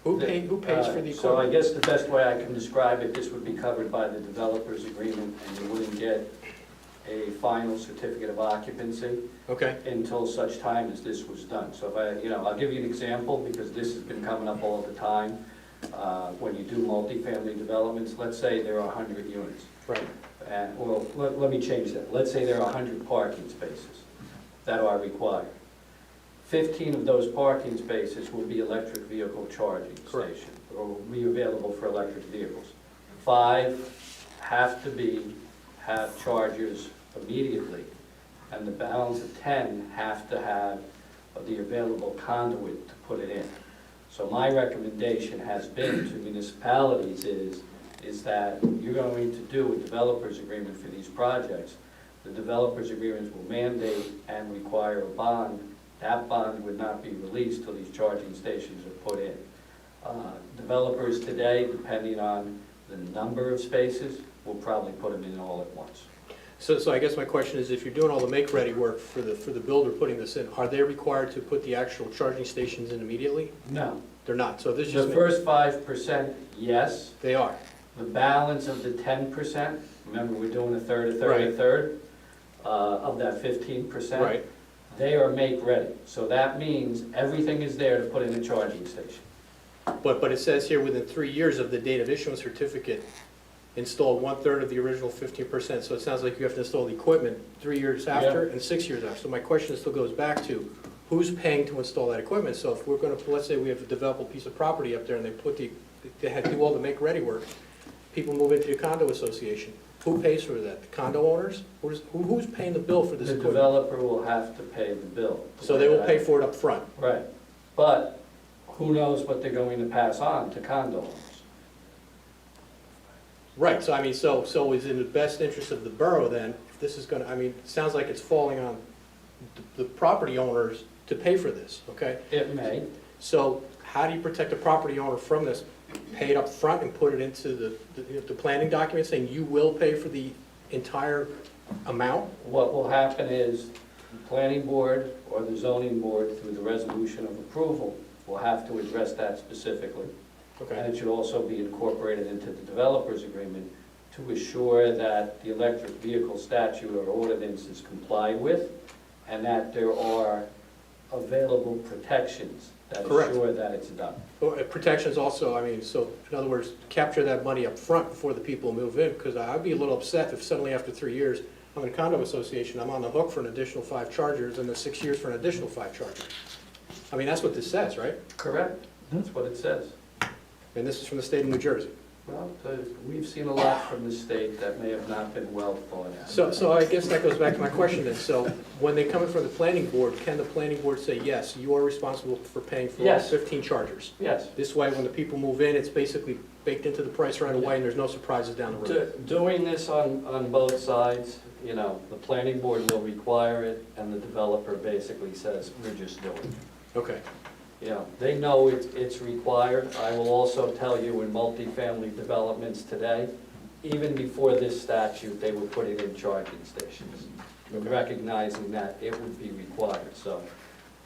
who pays for the So I equipment? guess the best way I can describe it, this would be covered by the developer's agreement, and you wouldn't get a final certificate of occupancy Okay, until such time as this was done. So if I'll give you an example, because this has been coming up all the time. When you do multifamily developments, let's say there are 100 units. right, And, well, let me change that. Let's say there are 100 parking spaces that are required. 15 of those parking spaces will be electric vehicle charging Correct. stations, or will be available for electric vehicles. 5 have to have chargers immediately, and the balance of 10 have to have the available conduit to put it in. So my recommendation has been to municipalities is that you're going to do a developer's agreement for these projects. The developer's agreements will mandate and require a bond. That bond would not be released till these charging stations are put in. Developers today, depending on the number of spaces, will probably put them in all at once. so I guess my question is, if you're doing all the make-ready work for the builder putting this in, are they required to put the actual charging stations in immediately? No. They're not, so this The just... first 5%, yes. They are, The balance of the 10%, remember we're doing a third, a third, a Right. third, of that 15%. right, They are make-ready. So that means everything is there to put in a charging station. but it says here, within 3 years of the date of issuance certificate, install 1/3 of the original 15%, so it sounds like you have to install the equipment 3 years after and 6 years after. So my question still goes back to, who's paying to install that equipment? So if we're gonna, let's say we have a developable piece of property up there and they do all the make-ready work, people move into a condo association. Who pays for that? The condo owners? Who's paying the bill for this The equipment? developer will have to pay the bill. So they will pay for it up front. Right, but who knows what they're going to pass on to condo owners? Right, so I mean, so is in the best interest of the borough then, if this is gonna, I mean, it sounds like it's falling on the property owners to pay for this, okay? It may. So how do you protect the property owner from this? Pay it up front and put it into the planning document saying you will pay for the entire amount? What will happen is the planning board or the zoning board, through the resolution of approval, will have to address that specifically. And Okay, it should also be incorporated into the developer's agreement to assure that the electric vehicle statute or ordinance is complied with, and that there are available protections that Correct. assure that it's done. well, protections also, I mean, so in other words, capture that money up front before the people move in, because I'd be a little upset if suddenly after 3 years, I'm in a condo association, I'm on the hook for an additional 5 chargers, and then 6 years for an additional 5 chargers. I mean, that's what this says, right? Correct? That's what it says. And this is from the state of New Jersey. Well, we've seen a lot from the state that may have not been well thought out. So I guess that goes back to my question then. So when they come in from the planning board, can the planning board say, yes, you are responsible for paying for all Yes. 15 chargers? Yes. This way, when the people move in, it's basically baked into the price right away, and there's no surprises down the road. Doing this on both sides, you know, the planning board will require it, and the developer basically says, we're just doing it. Okay, You know, they know it's required. I will also tell you, in multifamily developments today, even before this statute, they were putting in charging stations, recognizing that it would be required. So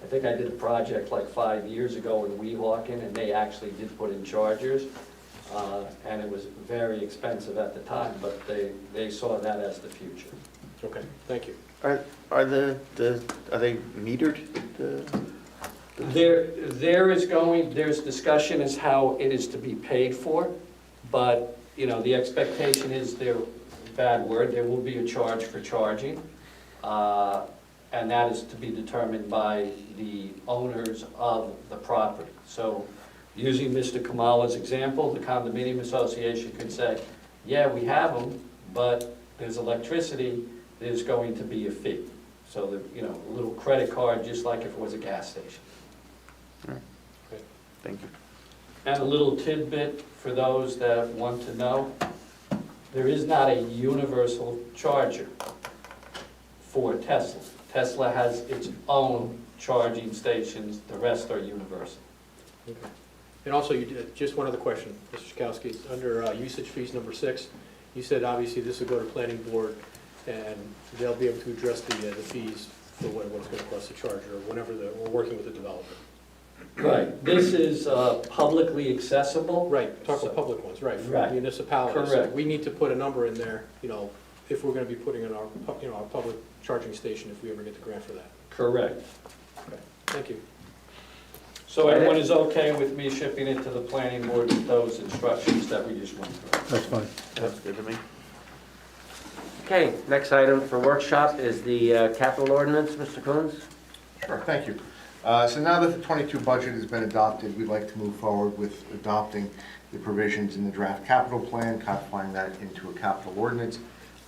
I think I did a project like 5 years ago in Weehawken, and they actually did put in chargers, and it was very expensive at the time, but they saw that as the future. okay, thank you. Are they metered? There's discussion as how it is to be paid for, but, you know, the expectation is bad word, there will be a charge for charging, and that is to be determined by the owners of the property. So, using Mr. Kamala's example, the condominium association could say, yeah, we have them, but there's electricity, there's going to be a fee. So, a little credit card, just like if it was a gas station. Thank you. And a little tidbit for those that want to know, there is not a universal charger for Tesla. Tesla has its own charging stations, the rest are universal. Okay. And also, you did, just one other question, Mr. Chakowski, under usage fees number 6, you said obviously this will go to planning board, and they'll be able to address the fees for what it's going to cost to charge, or whenever we're working with the developer. Right, this is publicly accessible. Right, talk about public ones, right, for Right. municipalities. Correct. We need to put a number in there, if we're gonna be putting in our, our public charging station, if we ever get the grant for that. Correct. Thank you. So everyone is okay with me shipping it to the planning board with those instructions that we just went through? That's fine. That's good to me. Okay, next item for workshop is the capital ordinance, Mr. Coons. Sure, thank you. So now that the 22 budget has been adopted, we'd like to move forward with adopting the provisions in the draft capital plan, codifying that into a capital ordinance.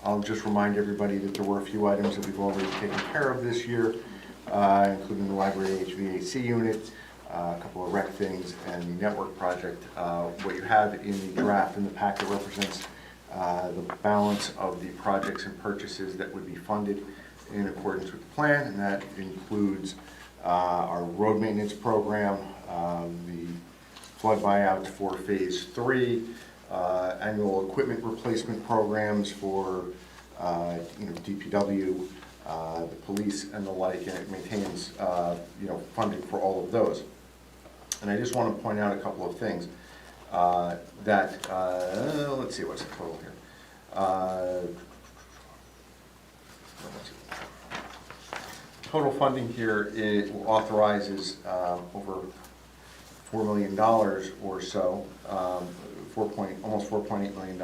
I'll just remind everybody that there were a few items that we've already taken care of this year, including the library HVAC unit, a couple of rec things, and the network project. What you have in the draft in the packet represents the balance of the projects and purchases that would be funded in accordance with the plan, and that includes our road maintenance program, the flood buyouts for phase 3, annual equipment replacement programs for DPW, the police and the like, and it maintains funding for all of those. And I just want to point out a couple of things let's see what's the total here. Total funding here, it authorizes over $4 million or so, almost $4.8 million.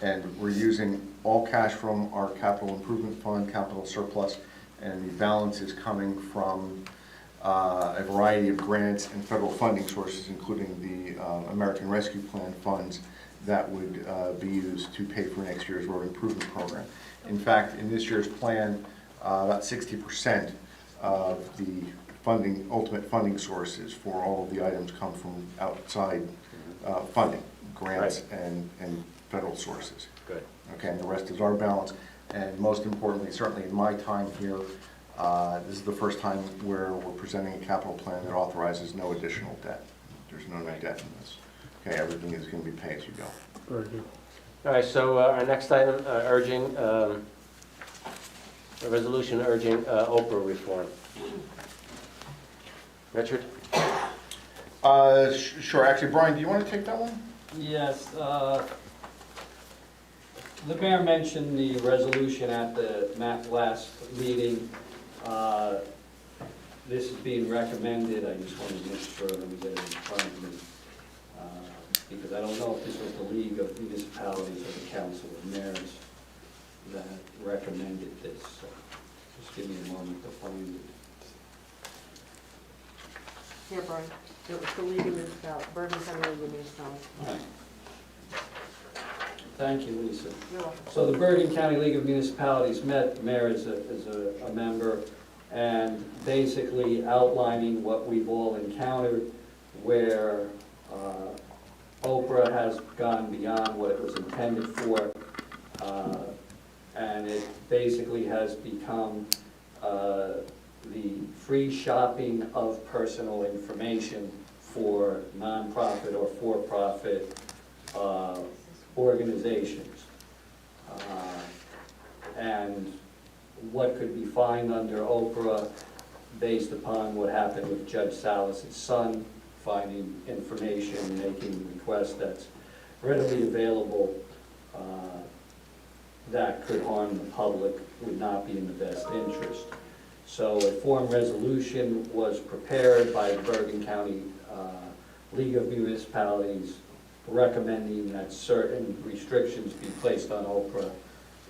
And we're using all cash from our capital improvement fund, capital surplus, and the balance is coming from a variety of grants and federal funding sources, including the American Rescue Plan funds that would be used to pay for next year's road improvement program. In fact, in this year's plan, about 60% of the funding, ultimate funding sources for all of the items come from outside funding, grants and federal sources. Good. Okay, and the rest is our balance. And most importantly, certainly in my time here, this is the first time where we're presenting a capital plan that authorizes no additional debt. There's no net debt in this. Okay, everything is going to be pay as you go. Very good. All right, so our next item, urging, a resolution urging Oprah reform. Richard? Sure, actually, Brian, do you want to take that one? Yes, the mayor mentioned the resolution at the last meeting. This is being recommended. I just wanted to make sure that we get it in front of me. Because I don't know if this was the League of Municipalities or the Council of Mayors that recommended this. So just give me a moment to find it. Here, Brian. It was the League of Municipalities, Bergen County League of Municipalities. All right. Thank you, Lisa. You're welcome. So the Bergen County League of Municipalities met, the mayor is a member, and basically outlining what we've all encountered, where Oprah has gone beyond what it was intended for, and it basically has become the free shopping of personal information for nonprofit or for-profit organizations. And what could be fined under Oprah based upon what happened with Judge Salas's son, finding information, making requests that's readily available that could harm the public, would not be in the best interest. So a form resolution was prepared by the Bergen County League of Municipalities recommending that certain restrictions be placed on Oprah,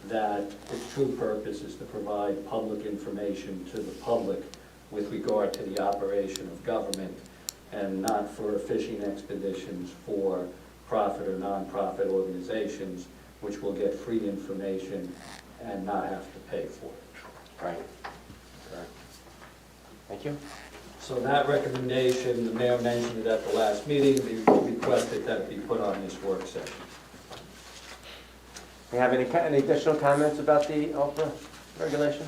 that its true purpose is to provide public information to the public with regard to the operation of government, and not for fishing expeditions for profit or nonprofit organizations, which will get free information and not have to pay for it. Right. Correct. Thank you. So that recommendation, the mayor mentioned it at the last meeting, we requested that it be put on this work session. We have any additional comments about the Oprah regulation?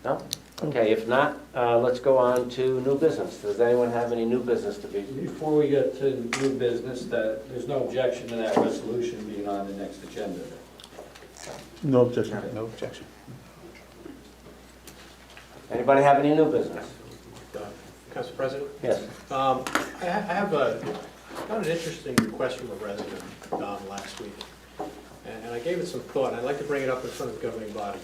No? Okay, if not, let's go on to new business. Does anyone have any new business to be? Before we get to new business, that there's no objection to that resolution being on the next agenda. No objection. No objection. Anybody have any new business? Council President? Yes. I have got an interesting request from a resident last week, and I gave it some thought, and I'd like to bring it up in front of the governing body.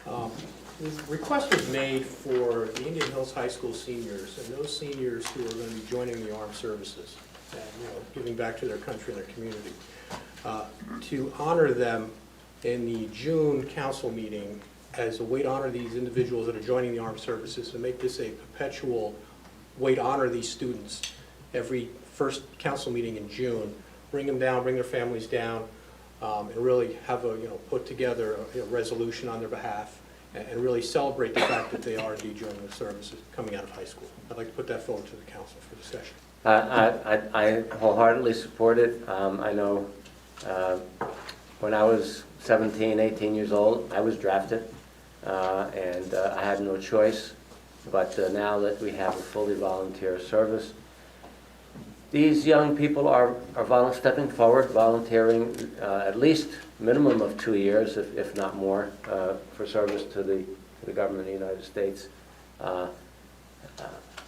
The request was made for the Indian Hills High School seniors, and those seniors who are going to be joining the armed services, and giving back to their country and their community, to honor them in the June council meeting as a way to honor these individuals that are joining the armed services, and make this a perpetual way to honor these students every first council meeting in June. Bring them down, bring their families down, and really have a, put together a resolution on their behalf, and really celebrate the fact that they are indeed joining the services coming out of high school. I'd like to put that forward to the council for discussion. I wholeheartedly support it. I know when I was 17, 18 years old, I was drafted, and I had no choice. But now that we have a fully volunteer service, these young people are stepping forward, volunteering at least minimum of 2 years, if not more, for service to the government of the United States. I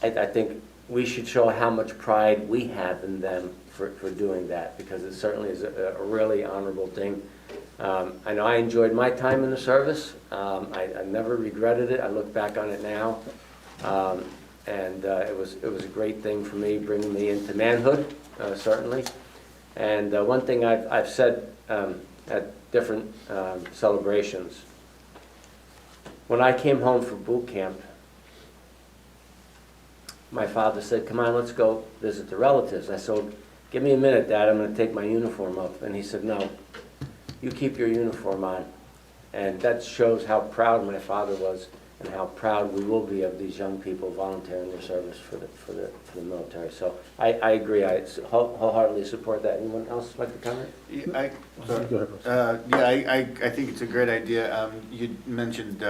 think we should show how much pride we have in them for doing that, because it certainly is a really honorable thing. I know I enjoyed my time in the service. I never regretted it. I look back on it now. And it was a great thing for me, bringing me into manhood, certainly. And one thing I've said at different celebrations, when I came home from boot camp, my father said, "Come on, let's go visit the relatives." I said, "Give me a minute, Dad, I'm gonna take my uniform off." And he said, "No, you keep your uniform on." And that shows how proud my father was and how proud we will be of these young people volunteering their service for the military. So I agree, I wholeheartedly support that. Anyone else like to comment? Yeah, Go ahead, Russ. I think it's a great idea. You mentioned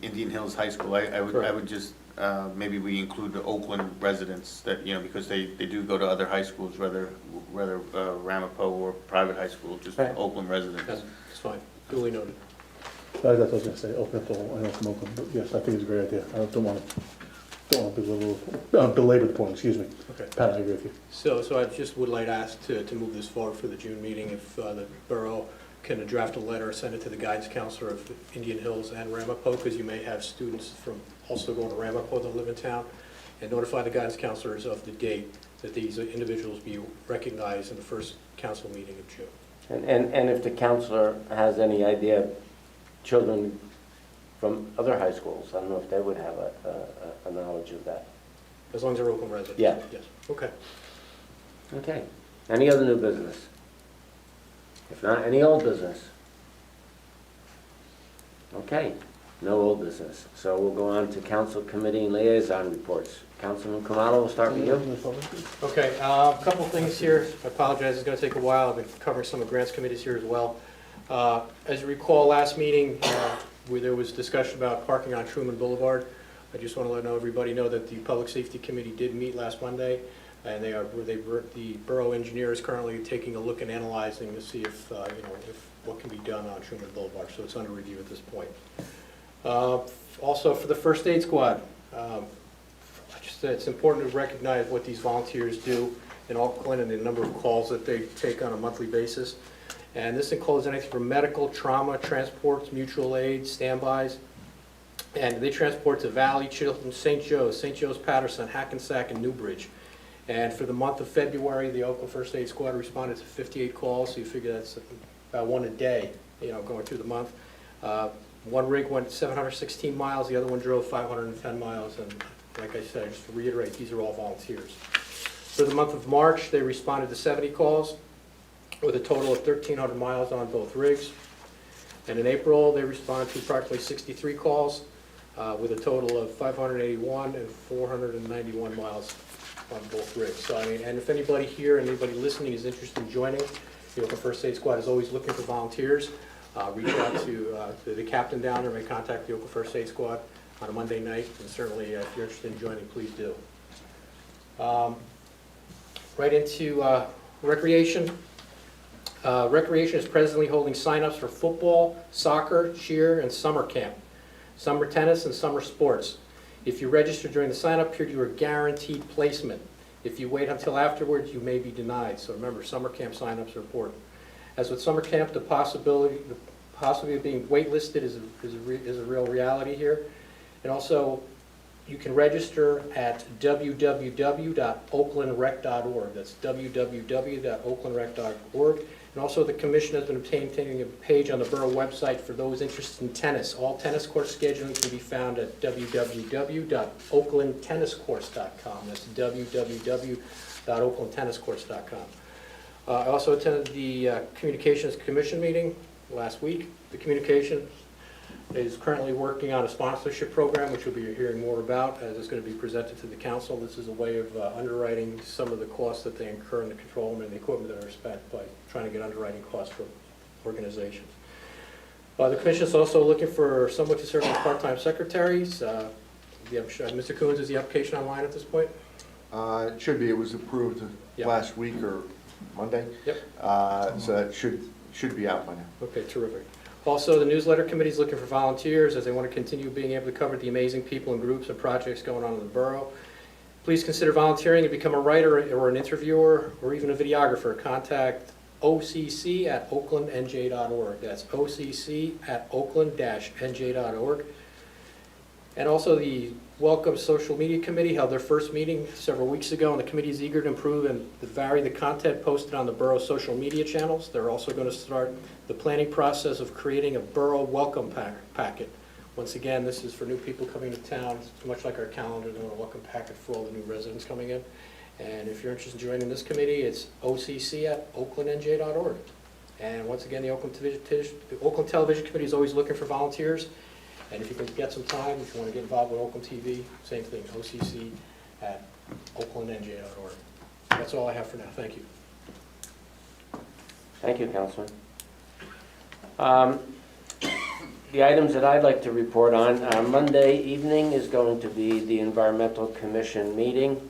Indian Hills High School. I would just, maybe we include the Oakland residents that, because they do go to other high schools, whether Ramapo or private high school, just Right. Oakland residents. That's fine, duly noted. That's what I was gonna say, open up the whole, I know from Oakland, but yes, I think it's a great idea. I don't want to belabor the point, excuse me. Okay. Pat, I agree with you. So I just would like to ask to move this forward for the June meeting, if the borough can draft a letter, send it to the guidance counselor of Indian Hills and Ramapo, because you may have students from also going to Ramapo that live in town, and notify the guidance counselors of the date that these individuals be recognized in the first council meeting of June. And if the counselor has any idea, children from other high schools, I don't know if they would have a knowledge of that. As long as they're Oakland residents? Yeah. Yes, okay. Okay. Any other new business? If not, any old business? Okay, no old business. So we'll go on to council committee and liaison reports. Councilman Kamalo, we'll start with you. Okay, a couple things here. I apologize, it's going to take a while. I've been covering some of grants committees here as well. As you recall, last meeting, where there was discussion about parking on Truman Boulevard, I just want to let everybody know that the Public Safety Committee did meet last Monday, and the borough engineer is currently taking a look and analyzing to see if what can be done on Truman Boulevard. So it's under review at this point. Also, for the first aid squad, it's important to recognize what these volunteers do in Oakland and the number of calls that they take on a monthly basis. And this includes anything from medical, trauma, transports, mutual aid, standbys. And they transport to Valley, Chilton, St. Joe's, Patterson, Hackensack, and Newbridge. And for the month of February, the Oakland First Aid Squad responded to 58 calls, so you figure that's about one a day, going through the month. One rig went 716 miles, the other one drove 510 miles, and like I said, just to reiterate, these are all volunteers. For the month of March, they responded to 70 calls, with a total of 1,300 miles on both rigs. And in April, they responded to approximately 63 calls, with a total of 581 and 491 miles on both rigs. So, and if anybody here, anybody listening is interested in joining, the Oakland First Aid Squad is always looking for volunteers. Reach out to the captain down there, may contact the Oakland First Aid Squad on a Monday night, and certainly if you're interested in joining, please do. Right into recreation. Recreation is presently holding sign-ups for football, soccer, cheer, and summer camp, summer tennis, and summer sports. If you register during the sign-up period, you are guaranteed placement. If you wait until afterwards, you may be denied. So remember, summer camp sign-ups are important. As with summer camp, the possibility of being waitlisted is a real reality here. And also, you can register at www.oaklandrec.org. That's www.oaklandrec.org. And also, the commission has been obtaining a page on the borough website for those interested in tennis. All tennis course scheduling can be found at www.oaklandtenniscourse.com. That's www.oaklandtenniscourse.com. I also attended the Communications Commission meeting last week. The Communication is currently working on a sponsorship program, which we'll be hearing more about as it's going to be presented to the council. This is a way of underwriting some of the costs that they incur in the control room and the equipment that are spent by trying to get underwriting costs for organizations. The commission is also looking for someone to serve as part-time secretaries. Mr. Coons, is the application online at this point? It should be. It was approved last week or Monday. Yep. So that should be out by now. Okay, terrific. Also, the newsletter committee is looking for volunteers as they want to continue being able to cover the amazing people and groups and projects going on in the borough. Please consider volunteering and become a writer or an interviewer or even a videographer. Contact occ@oaklandnj.org. That's occ@oakland-nj.org. And also, the Welcome Social Media Committee held their first meeting several weeks ago, and the committee is eager to improve and vary the content posted on the borough social media channels. They're also going to start the planning process of creating a borough welcome packet. Once again, this is for new people coming to town. It's much like our calendar, doing a welcome packet for all the new residents coming in. And if you're interested in joining this committee, it's occ@oaklandnj.org. And once again, the Oakland Television Committee is always looking for volunteers. And if you can get some time, if you want to get involved with Oakland TV, same thing, occ@oaklandnj.org. That's all I have for now. Thank you. Thank you, Councilman. The items that I'd like to report on, Monday evening is going to be the Environmental Commission meeting.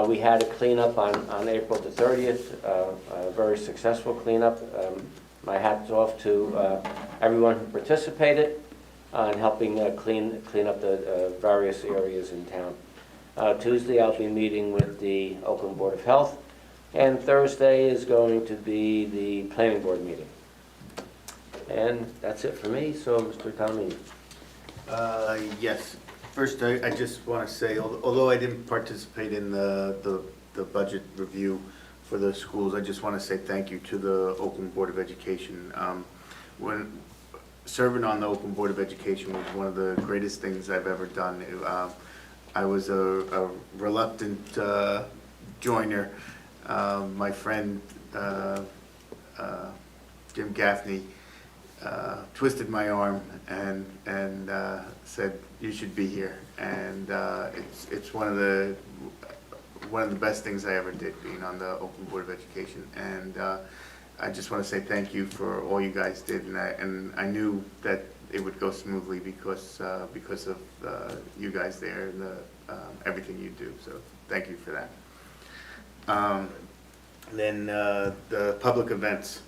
We had a cleanup on April the 30th, a very successful cleanup. My hat's off to everyone who participated in helping clean up the various areas in town. Tuesday, I'll be meeting with the Oakland Board of Health, and Thursday is going to be the Planning Board meeting. And that's it for me, so Mr. Tommy. Yes. First, I just want to say, although I didn't participate in the budget review for the schools, I just want to say thank you to the Oakland Board of Education. When serving on the Oakland Board of Education was one of the greatest things I've ever done. I was a reluctant joiner. My friend Jim Gaffney twisted my arm and said you should be here, and it's one of the best things I ever did, being on the Oakland Board of Education. And I just want to say thank you for all you guys did, and I knew that it would go smoothly because of you guys there and everything you do. So thank you for that. Then the public events.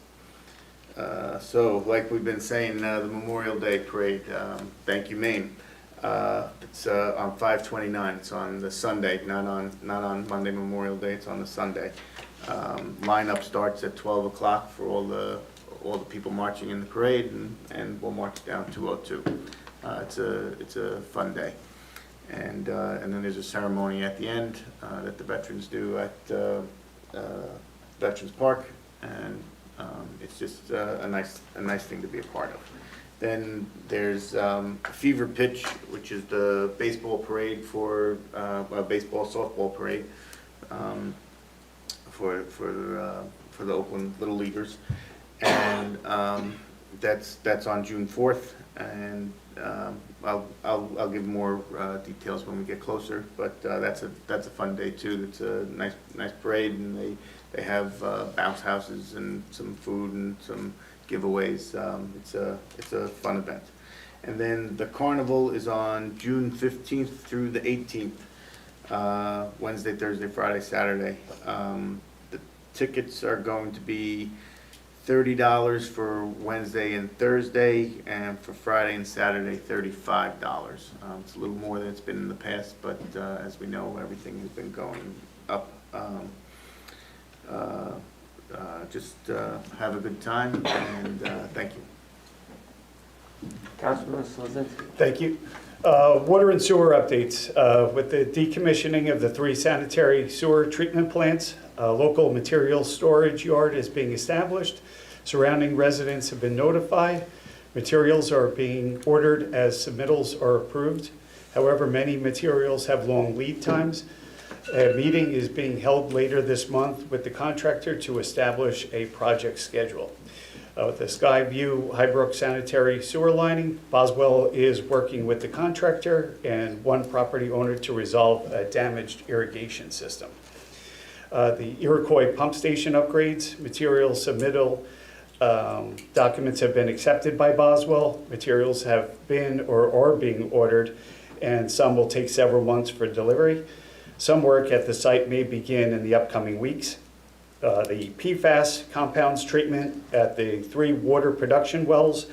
So like we've been saying, the Memorial Day Parade, thank you, Maine. It's on 5/29. It's on the Sunday, not on Monday Memorial Day. It's on the Sunday. Lineup starts at 12 o'clock for all the people marching in the parade, and we'll march down 202. It's a fun day, and then there's a ceremony at the end that the veterans do at Veterans Park, and it's just a nice thing to be a part of. Then there's Fever Pitch, which is the baseball parade for baseball softball parade for the Oakland Little Leaguers, and that's on June 4th, and I'll give more details when we get closer. But that's a fun day too. It's a nice parade, and they have bounce houses and some food and some giveaways. It's a fun event. And then the carnival is on June 15th through the 18th, Wednesday, Thursday, Friday, Saturday. The tickets are going to be $30 for Wednesday and Thursday, and for Friday and Saturday, $35. It's a little more than it's been in the past, but as we know, everything has been going up. Just have a good time, and thank you. Councilman Slazinski. Thank you. Water and sewer updates. With the decommissioning of the 3 sanitary sewer treatment plants, a local materials storage yard is being established. Surrounding residents have been notified. Materials are being ordered as submittals are approved. However, many materials have long lead times. A meeting is being held later this month with the contractor to establish a project schedule. With the Skyview Highbrook sanitary sewer lining, Boswell is working with the contractor and one property owner to resolve a damaged irrigation system. The Iroquois pump station upgrades, material submittal documents have been accepted by Boswell. Materials have been or are being ordered, and some will take several months for delivery. Some work at the site may begin in the upcoming weeks. The PFAS compounds treatment at the 3 water production wells.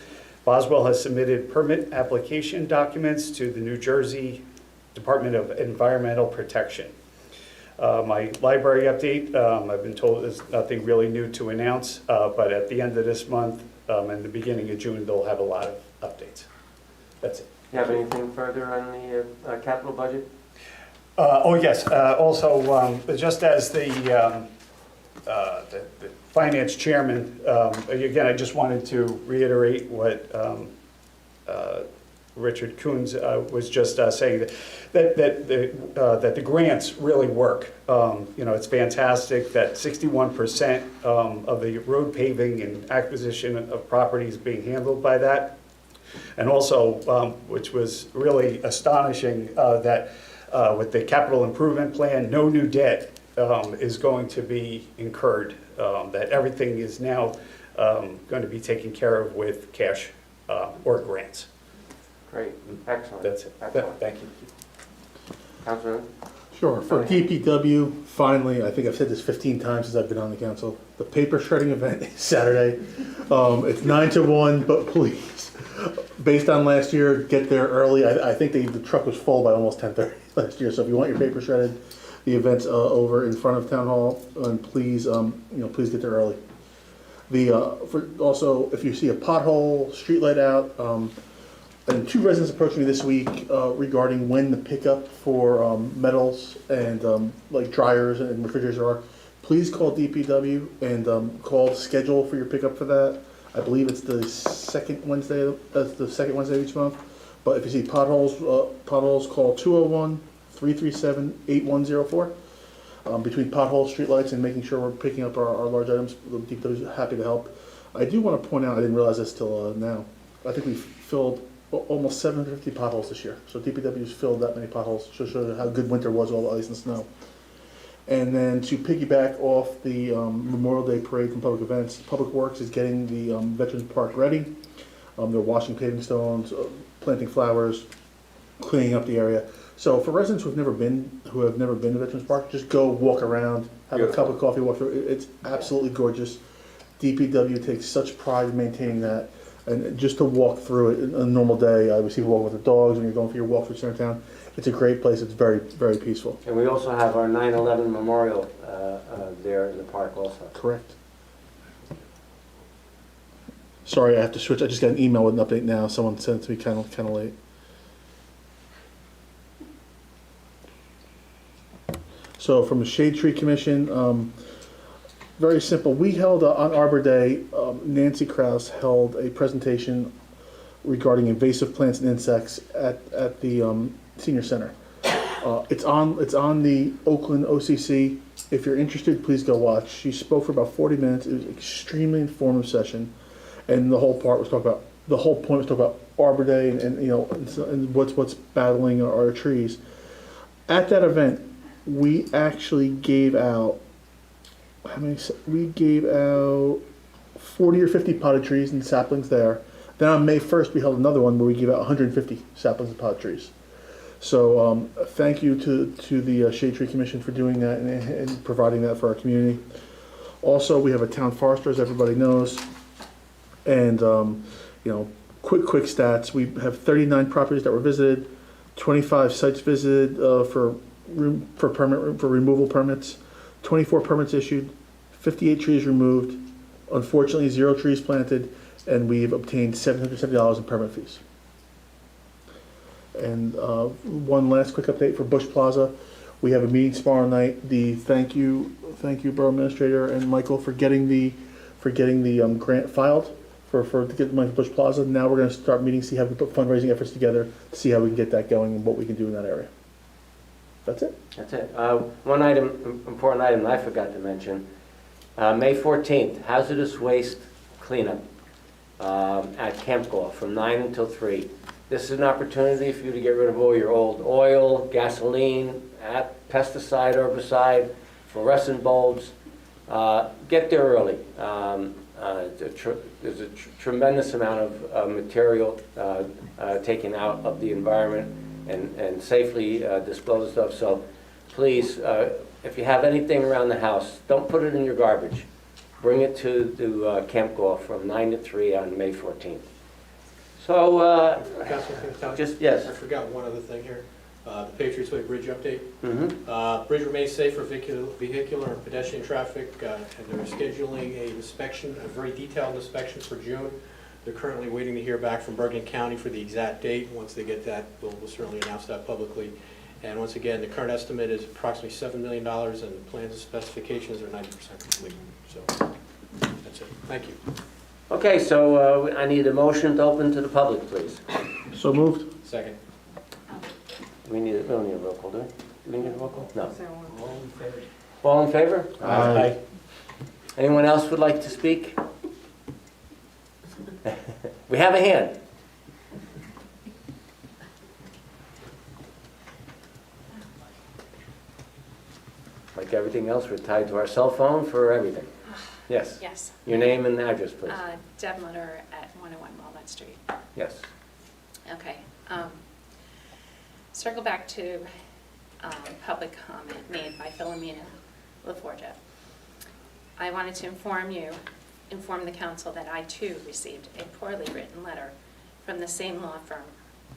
Boswell has submitted permit application documents to the New Jersey Department of Environmental Protection. My library update, I've been told there's nothing really new to announce, but at the end of this month and the beginning of June, they'll have a lot of updates. That's it. You have anything further on the capital budget? Oh, yes. Also, just as the finance chairman, again, I just wanted to reiterate what Richard Coons was just saying that the grants really work. It's fantastic that 61% of the road paving and acquisition of property is being handled by that. And also, which was really astonishing, that with the capital improvement plan, no new debt is going to be incurred, that everything is now going to be taken care of with cash or grants. Great, excellent. That's it. Excellent. Thank you. Councilman? Sure, for DPW, finally, I think I've said this 15 times since I've been on the council, the paper shredding event is Saturday. It's 9 to 1, but please, based on last year, get there early. I think the truck was full by almost 10:30 last year, so if you want your paper shredded, the event's over in front of Town Hall, and please, please get there early. Also, if you see a pothole, street light out, and 2 residents approached me this week regarding when the pickup for metals and like dryers and refrigerators are. Please call DPW and call schedule for your pickup for that. I believe it's the second Wednesday. That's the second Wednesday of each month. But if you see potholes, call 201-337-8104. Between potholes, streetlights, and making sure we're picking up our large items, the DPW is happy to help. I do want to point out, I didn't realize this till now. I think we've filled almost 750 potholes this year. So DPW's filled that many potholes. Shows how good winter was, all the ice and snow. And then to piggyback off the Memorial Day parade from Public Events, Public Works is getting the Veterans Park ready. They're washing paving stones, planting flowers, cleaning up the area. So for residents who have never been to Veterans Park, just go walk around, have a cup of coffee, walk through. It's absolutely gorgeous. DPW takes such pride in maintaining that. And just to walk through it on a normal day, I see people walking with their dogs when you're going for your walk through Centertown. It's a great place. It's very, very peaceful. And we also have our 9/11 memorial there in the park also. Correct. Sorry, I have to switch. I just got an email with an update now. Someone sent it to me kind of late. So from the Shade Tree Commission, very simple. We held on Arbor Day, Nancy Krause held a presentation regarding invasive plants and insects at the senior center. It's on the Oakland OCC. If you're interested, please go watch. She spoke for about 40 minutes. It was an extremely informative session, and the whole point was talk about Arbor Day and what's battling our trees. At that event, we actually gave out. We gave out 40 or 50 potted trees and saplings there. Then on May 1st, we held another one where we gave out 150 saplings and potted trees. So thank you to the Shade Tree Commission for doing that and providing that for our community. Also, we have a town forester, as everybody knows. And, quick stats. We have 39 properties that were visited, 25 sites visited for removal permits, 24 permits issued, 58 trees removed, unfortunately 0 trees planted, and we've obtained $770 in permit fees. And one last quick update for Bush Plaza. We have a meeting tomorrow night. Thank you, Borough Administrator and Michael for getting the grant filed to get the money for Bush Plaza. Now we're going to start meeting, see how we put fundraising efforts together, see how we can get that going and what we can do in that area. That's it. That's it. One important item that I forgot to mention. May 14th, hazardous waste cleanup at Camp Golf from 9 until 3. This is an opportunity for you to get rid of all your old oil, gasoline, pesticide, herbicide, fluorescent bulbs. Get there early. There's a tremendous amount of material taken out of the environment and safely disposed of. So please, if you have anything around the house, don't put it in your garbage. Bring it to Camp Golf from 9 to 3 on May 14th. So, yes. I forgot one other thing here. The Patriots Way Bridge update. Mm-hmm. Bridge remains safe for vehicular and pedestrian traffic, and they're scheduling a very detailed inspection for June. They're currently waiting to hear back from Bergen County for the exact date. Once they get that, we'll certainly announce that publicly. And once again, the current estimate is approximately $7 million, and plans and specifications are 90% complete. So that's it. Thank you. Okay, so I need a motion to open to the public, please. So moved. Second. We don't need a roll call, do we? Do we need a roll call? No. So, All in favor? All in favor? Aye. Anyone else would like to speak? We have a hand. Like everything else, we're tied to our cell phone for everything. Yes. Yes. Your name and address, please. Deb Mutter at 101 Walnut Street. Yes. Okay. Circle back to public comment made by Philomena LaForgia. I wanted to inform the council that I too received a poorly written letter from the same law firm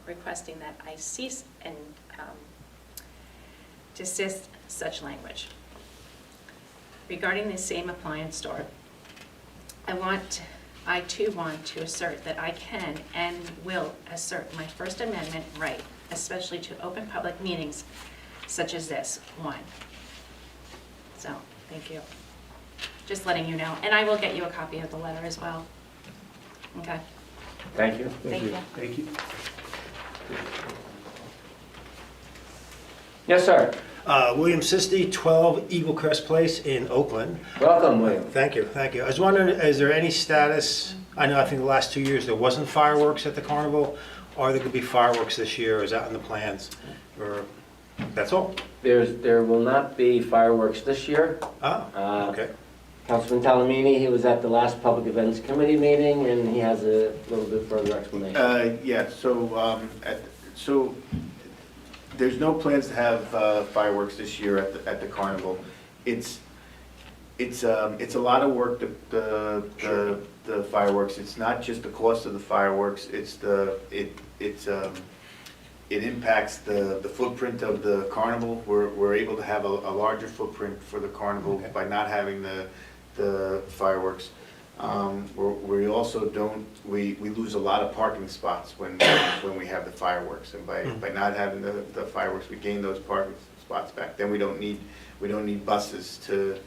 requesting that I cease and desist such language. Regarding the same appliance store, I too want to assert that I can and will assert my First Amendment right, especially to open public meetings such as this one. So, thank you. Just letting you know, and I will get you a copy of the letter as well. Okay, Thank you. thank you. Thank you. Yes, sir. William Sisti, 12 Eagle Crest Place in Oakland. Welcome, William. Thank you, thank you. I was wondering, is there any status, I think the last 2 years there wasn't fireworks at the carnival. Are there going to be fireworks this year? Is that in the plans? Or, that's all? There will not be fireworks this year. Okay. Councilman Talamini, he was at the last Public Events Committee meeting, and he has a little bit further explanation. Yeah, so there's no plans to have fireworks this year at the carnival. It's a lot of work, the fireworks. It's not just the cost of the fireworks, it impacts the footprint of the carnival. We're able to have a larger footprint for the carnival by not having the fireworks. We also we lose a lot of parking spots when we have the fireworks, and by not having the fireworks, we gain those parking spots back. Then we don't need buses to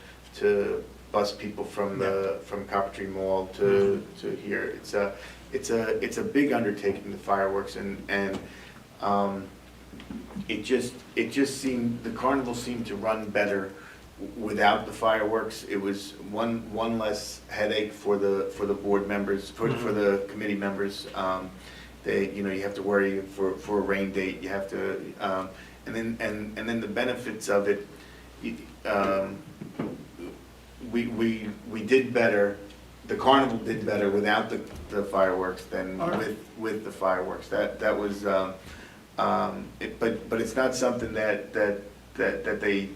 bus people from Coppertree Mall to here. It's a big undertaking, the fireworks, and it just seemed, the carnival seemed to run better without the fireworks. It was one less headache for the board members, for the committee members. You have to worry for a rain date. You have to, and then the benefits of it. We did better. The carnival did better without the fireworks than with the fireworks. That was, but it's not something that they they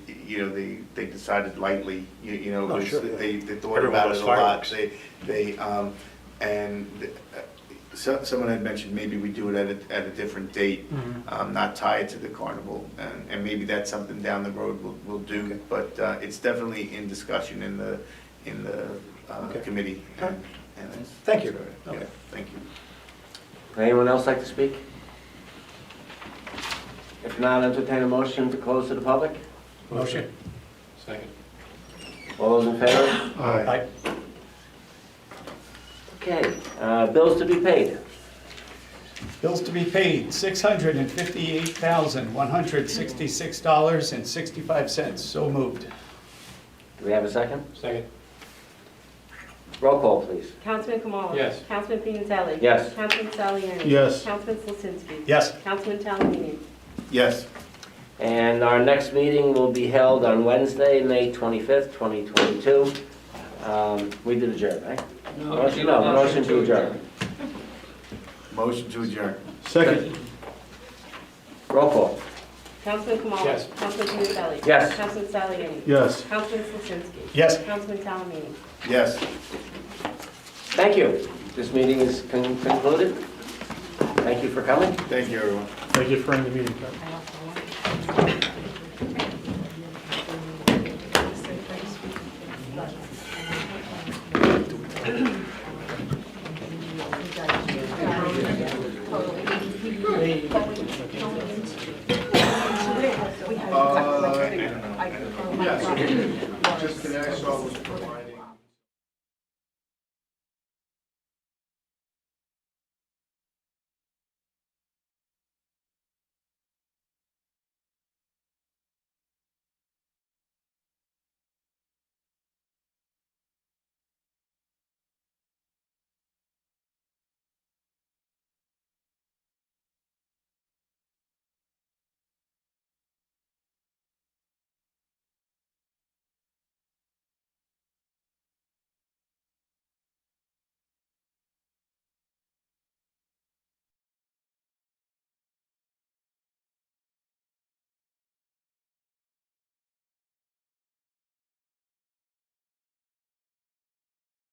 decided lightly. They thought about it a lot. Someone had mentioned maybe we do it at a different date, not tie it to the carnival, and maybe that's something down the road we'll do. Okay. But it's definitely in discussion in the committee. And Thank you. Yeah, Okay. thank you. Anyone else like to speak? If not, entertain a motion to close to the public. Motion. Second. All those in favor? Aye. Okay, bills to be paid. Bills to be paid, $658,166.65. So moved. Do we have a second? Second. Roll call, please. Councilman Kamala? Yes. Councilman Piantelli? Yes. Councilman Saliani? Yes. Councilman Slisinski? Yes. Councilman Talamini? Yes. And our next meeting will be held on Wednesday, May 25th, 2022. We did adjourn, right? Motion to adjourn. Motion to adjourn. Second. Roll call. Councilman Kamala? Yes. Councilman Piantelli? Yes. Councilman Saliani? Yes. Councilman Slisinski? Yes. Councilman Talamini? Yes. Thank you. This meeting is concluded. Thank you for coming. Thank you, everyone. Thank you for ending the meeting. Yes, just today I saw was